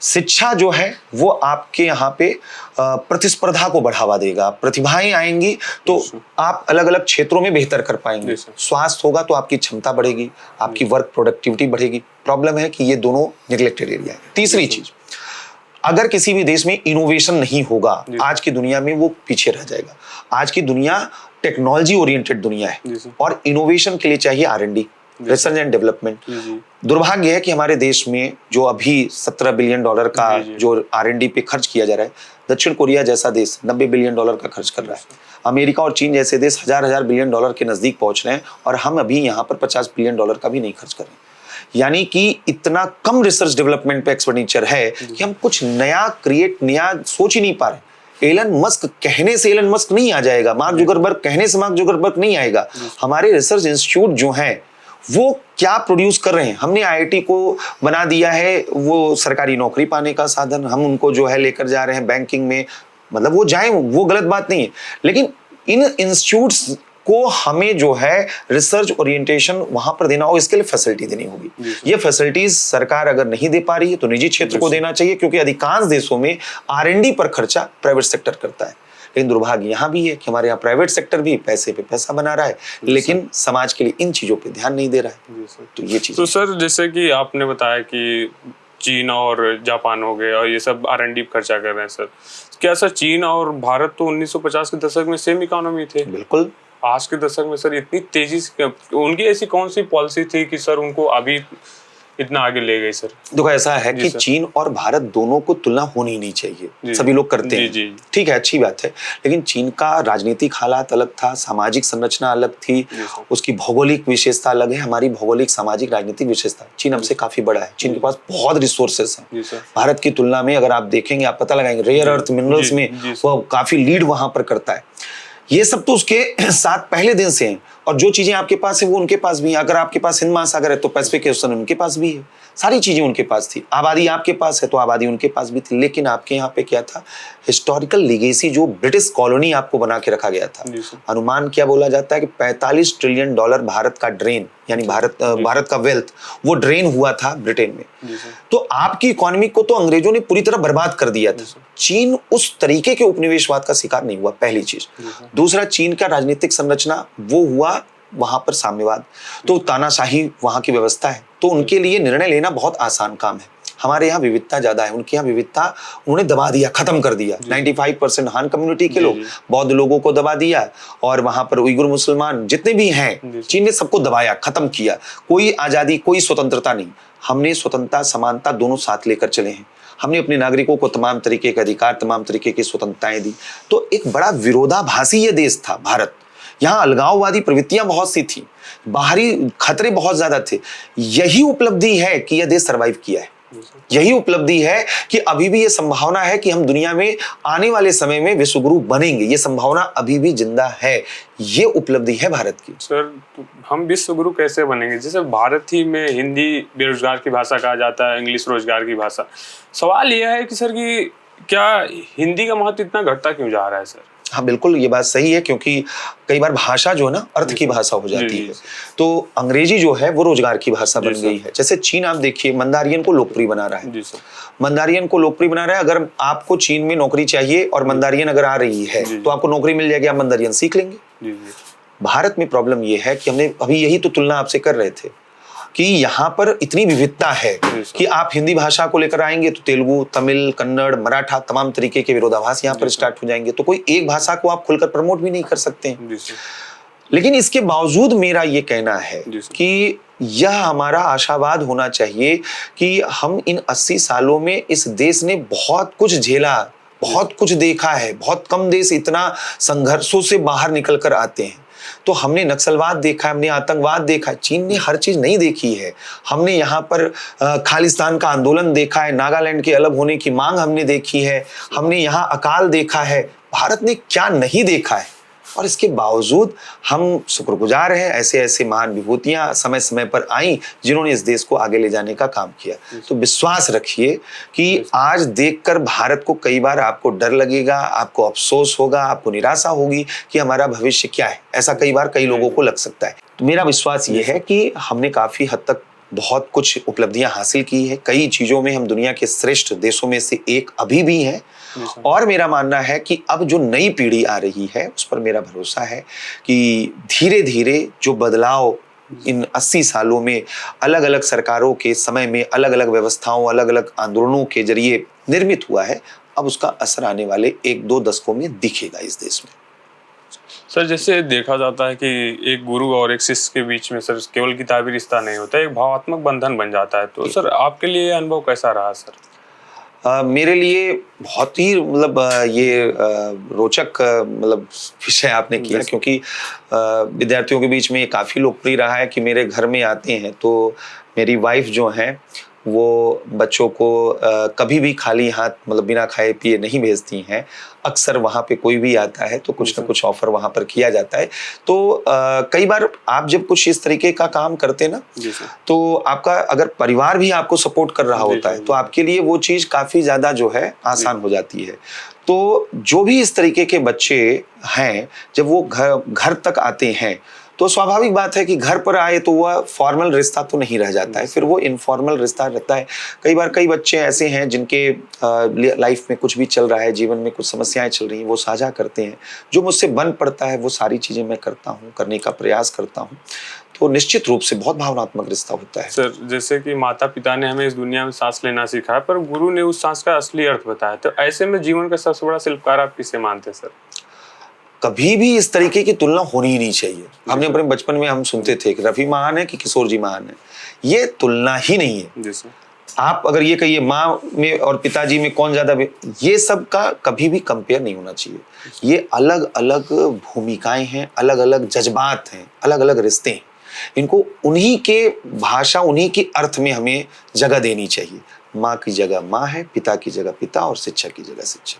Speaker 2: शिक्षा जो है वो आपके यहाँ पे प्रतिस्पर्धा को बढ़ावा देगा, प्रतिभाएं आएंगी तो आप अलग अलग क्षेत्रों में बेहतर कर पाएंगे। स्वास्थ्य होगा तो आपकी क्षमता बढ़ेगी, आपकी वर्क प्रोडक्टिविटी बढ़ेगी। प्रॉब्लम है कि ये दोनों निग्लेक्टेड एरिया है। तीसरी चीज, अगर किसी भी देश में इनोवेशन नहीं होगा, आज की दुनिया में वो पीछे रह जाएगा। आज की दुनिया टेक्नोलॉजी ओरिएंटेड दुनिया है और इनोवेशन के लिए चाहिए R&D, रिसर्च एंड डेवलपमेंट। दुर्भाग्य है कि हमारे देश में जो अभी $17 बिलियन का जो R&D पे खर्च किया जा रहा है, दक्षिण कोरिया जैसा देश $90 बिलियन का खर्च कर रहा है। अमेरिका और चीन जैसे देश हजार बिलियन डॉलर के नजदीक पहुंच रहे हैं और हम अभी यहाँ पर $50 बिलियन का भी नहीं खर्च कर रहे हैं। यानी कि इतना कम रिसर्च डेवलपमेंट पे एक्सपेंडिचर है कि हम कुछ नया क्रिएट, नया सोच ही नहीं पा रहे। एलन मस्क कहने से एलन मस्क नहीं आ जाएगा, मार्क जुकरबर्ग कहने से मार्क जुकरबर्ग नहीं आएगा। हमारे रिसर्च इंस्टीट्यूट जो हैं वो क्या प्रोड्यूस कर रहे हैं? हमने IIT को बना दिया है वो सरकारी नौकरी पाने का साधन। हम उनको जो है लेकर जा रहे हैं बैंकिंग में, मतलब वो जाएं, वो गलत बात नहीं है, लेकिन इन इंस्टीट्यूट्स को हमें जो है रिसर्च ओरिएंटेशन वहां पर देना होगा, इसके लिए फैसिलिटी देनी होगी। ये फैसिलिटीज सरकार अगर नहीं दे पा रही है तो निजी क्षेत्र को देना चाहिए, क्योंकि अधिकांश देशों में R&D पर खर्चा प्राइवेट सेक्टर करता है। लेकिन दुर्भाग्य यहाँ भी है कि हमारे यहाँ प्राइवेट सेक्टर भी पैसे पे पैसा बना रहा है, लेकिन समाज के लिए इन चीजों पे ध्यान नहीं दे रहा है। तो ये चीज।
Speaker 1: तो सर, जैसे कि आपने बताया कि चीन और जापान हो गए और ये सब R&D खर्चा कर रहे हैं सर, क्या सर चीन और भारत तो 1950 के दशक में सेम इकोनॉमी थे?
Speaker 2: बिल्कुल।
Speaker 1: आज के दशक में सर इतनी तेजी से उनकी ऐसी कौन सी पॉलिसी थी कि सर उनको अभी इतना आगे ले गई सर?
Speaker 2: देखो, ऐसा है कि चीन और भारत दोनों को तुलना होनी नहीं चाहिए। सभी लोग करते हैं, ठीक है, अच्छी बात है, लेकिन चीन का राजनीतिक हालात अलग था, सामाजिक संरचना अलग थी, उसकी भौगोलिक विशेषता अलग है। हमारी भौगोलिक, सामाजिक, राजनीतिक विशेषता, चीन हमसे काफी बड़ा है। चीन के पास बहुत रिसोर्सेस हैं भारत की तुलना में। अगर आप देखेंगे, आप पता लगाएंगे, रेयर अर्थ मिनरल्स में वो काफी लीड वहां पर करता है। ये सब तो उसके साथ पहले दिन से हैं, और जो चीजें आपके पास है वो उनके पास भी है। अगर आपके पास हिंद महासागर है तो पैसिफिक ओशन उनके पास भी है, सारी चीजें उनके पास थी। आबादी आपके पास है तो आबादी उनके पास भी थी। लेकिन आपके यहाँ पे क्या था? हिस्टोरिकल लीगेसी, जो ब्रिटिश कॉलोनी आपको बना के रखा गया था। अनुमान क्या बोला जाता है कि $45 ट्रिलियन भारत का ड्रेन, यानी भारत का वेल्थ, वो ड्रेन हुआ था ब्रिटेन में। तो आपकी इकोनॉमी को तो अंग्रेजों ने पूरी तरह बर्बाद कर दिया था। चीन उस तरीके के उपनिवेशवाद का शिकार नहीं हुआ, पहली चीज। दूसरा, चीन का राजनीतिक संरचना वो हुआ वहां पर साम्यवाद, तो तानाशाही वहां की व्यवस्था है, तो उनके लिए निर्णय लेना बहुत आसान काम है। हमारे यहाँ विविधता ज्यादा है, उनके यहाँ विविधता उन्होंने दबा दिया, खत्म कर दिया। 95% हान कम्युनिटी के लोग, बौद्ध लोगों को दबा दिया, और वहां पर उइगुर मुसलमान जितने भी हैं, चीन ने सबको दबाया, खत्म किया। कोई आजादी, कोई स्वतंत्रता नहीं। हमने स्वतंत्रता समानता दोनों साथ लेकर चले हैं। हमने अपने नागरिकों को तमाम तरीके के अधिकार, तमाम तरीके की स्वतंत्रताएं दी। तो एक बड़ा विरोधाभासी ये देश था भारत। यहाँ अलगाववादी प्रवृत्तियां बहुत सी थी, बाहरी खतरे बहुत ज्यादा थे। यही उपलब्धि है कि यह देश सर्वाइव किया है। यही उपलब्धि है कि अभी भी ये संभावना है कि हम दुनिया में आने वाले समय में विश्वगुरु बनेंगे। ये संभावना अभी भी जिंदा है। ये उपलब्धि है भारत की।
Speaker 1: सर, हम विश्वगुरु कैसे बनेंगे? जैसे भारत ही में हिंदी बेरोजगार की भाषा कहा जाता है, इंग्लिश रोजगार की भाषा। सवाल यह है कि सर कि क्या हिंदी का महत्व इतना घटता क्यों जा रहा है सर?
Speaker 2: हाँ बिल्कुल, ये बात सही है, क्योंकि कई बार भाषा जो है ना अर्थ की भाषा हो जाती है। तो अंग्रेजी जो है वो रोजगार की भाषा बन गई है। जैसे चीन आप देखिए, मंदारियन को लोकप्रिय बना रहा है। मंदारियन को लोकप्रिय बना रहा है। अगर आपको चीन में नौकरी चाहिए और मंदारियन अगर आ रही है तो आपको नौकरी मिल जाएगी, आप मंदारियन सीख लेंगे। भारत में प्रॉब्लम ये है कि हमने अभी यही तो तुलना आपसे कर रहे थे कि यहाँ पर इतनी विविधता है कि आप हिंदी भाषा को लेकर आएंगे तो तेलुगु, तमिल, कन्नड़, मराठा, तमाम तरीके के विरोधाभास यहाँ पर स्टार्ट हो जाएंगे। तो कोई एक भाषा को आप खुलकर प्रमोट भी नहीं कर सकते हैं। लेकिन इसके बावजूद मेरा ये कहना है कि यह हमारा आशावाद होना चाहिए कि हम इन 80 सालों में इस देश ने बहुत कुछ झेला, बहुत कुछ देखा है। बहुत कम देश इतना संघर्षों से बाहर निकल कर आते हैं। तो हमने नक्सलवाद देखा है, हमने आतंकवाद देखा है। चीन ने हर चीज नहीं देखी है। हमने यहाँ पर खालिस्तान का आंदोलन देखा है, नागालैंड के अलग होने की मांग हमने देखी है, हमने यहाँ अकाल देखा है। भारत ने क्या नहीं देखा है? और इसके बावजूद हम शुक्रगुजार हैं, ऐसे ऐसे महान विभूतियां समय समय पर आई जिन्होंने इस देश को आगे ले जाने का काम किया। तो विश्वास रखिए कि आज देखकर भारत को कई बार आपको डर लगेगा, आपको अफसोस होगा, आपको निराशा होगी कि हमारा भविष्य क्या है। ऐसा कई बार कई लोगों को लग सकता है। तो मेरा विश्वास ये है कि हमने काफी हद तक बहुत कुछ उपलब्धियां हासिल की है। कई चीजों में हम दुनिया के श्रेष्ठ देशों में से एक अभी भी हैं। और मेरा मानना है कि अब जो नई पीढ़ी आ रही है उस पर मेरा भरोसा है कि धीरे धीरे जो बदलाव इन 80 सालों में अलग अलग सरकारों के समय में अलग अलग व्यवस्थाओं, अलग अलग आंदोलनों के जरिए निर्मित हुआ है, अब उसका असर आने वाले 1-2 दशकों में दिखेगा इस देश में।
Speaker 1: सर, जैसे देखा जाता है कि एक गुरु और एक शिष्य के बीच में सर केवल किताबी रिश्ता नहीं होता, एक भावात्मक बंधन बन जाता है। तो सर आपके लिए अनुभव कैसा रहा सर?
Speaker 2: मेरे लिए बहुत ही मतलब ये रोचक मतलब विषय आपने किया, क्योंकि विद्यार्थियों के बीच में ये काफ़ी लोकप्रिय रहा है कि मेरे घर में आते हैं तो मेरी वाइफ जो है वो बच्चों को कभी भी खाली हाथ मतलब बिना खाए पिए नहीं भेजती हैं। अक्सर वहाँ पे कोई भी आता है तो कुछ ना कुछ ऑफर वहाँ पर किया जाता है। तो कई बार आप जब कुछ इस तरीके का काम करते ना तो आपका अगर परिवार भी आपको सपोर्ट कर रहा होता है तो आपके लिए वो चीज़ काफ़ी ज़्यादा जो है आसान हो जाती है। तो जो भी इस तरीके के बच्चे हैं जब वो घर तक आते हैं तो स्वाभाविक बात है कि घर पर आए तो वह फॉर्मल रिश्ता तो नहीं रह जाता है, फिर वो इनफॉर्मल रिश्ता रहता है। कई बार कई बच्चे ऐसे हैं जिनके लाइफ में कुछ भी चल रहा है, जीवन में कुछ समस्याएं चल रही हैं, वो साझा करते हैं। जो मुझसे बन पड़ता है वो सारी चीज़ें मैं करता हूँ, करने का प्रयास करता हूँ। तो निश्चित रूप से बहुत भावनात्मक रिश्ता होता है।
Speaker 1: सर, जैसे कि माता पिता ने हमें इस दुनिया में सांस लेना सिखाया पर गुरु ने उस सांस का असली अर्थ बताया, तो ऐसे में जीवन का सबसे बड़ा शिल्पकार आप किसे मानते हैं सर?
Speaker 2: कभी भी इस तरीके की तुलना होनी ही नहीं चाहिए। हमने अपने बचपन में हम सुनते थे कि रफी महान है कि किशोर जी महान है, ये तुलना ही नहीं है। आप अगर ये कहिए माँ में और पिताजी में कौन ज्यादा, ये सब का कभी भी कंपेयर नहीं होना चाहिए। ये अलग अलग भूमिकाएं हैं, अलग अलग जज्बात हैं, अलग अलग रिश्ते हैं। इनको उन्हीं के भाषा, उन्हीं के अर्थ में हमें जगह देनी चाहिए। माँ की जगह माँ है, पिता की जगह पिता और शिक्षा की जगह शिक्षा।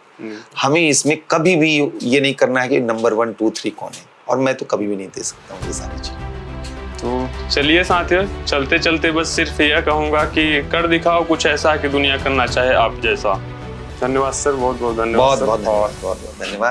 Speaker 2: हमें इसमें कभी भी ये नहीं करना है कि नंबर 1, 2, 3 कौन है, और मैं तो कभी भी नहीं दे सकता हूँ ये सारी चीजें।
Speaker 1: तो चलिए साथियों, चलते चलते बस सिर्फ यह कहूँगा कि कर दिखाओ कुछ ऐसा कि दुनिया करना चाहे आप जैसा। धन्यवाद सर, बहुत बहुत धन्यवाद।
Speaker 2: बहुत बहुत धन्यवाद।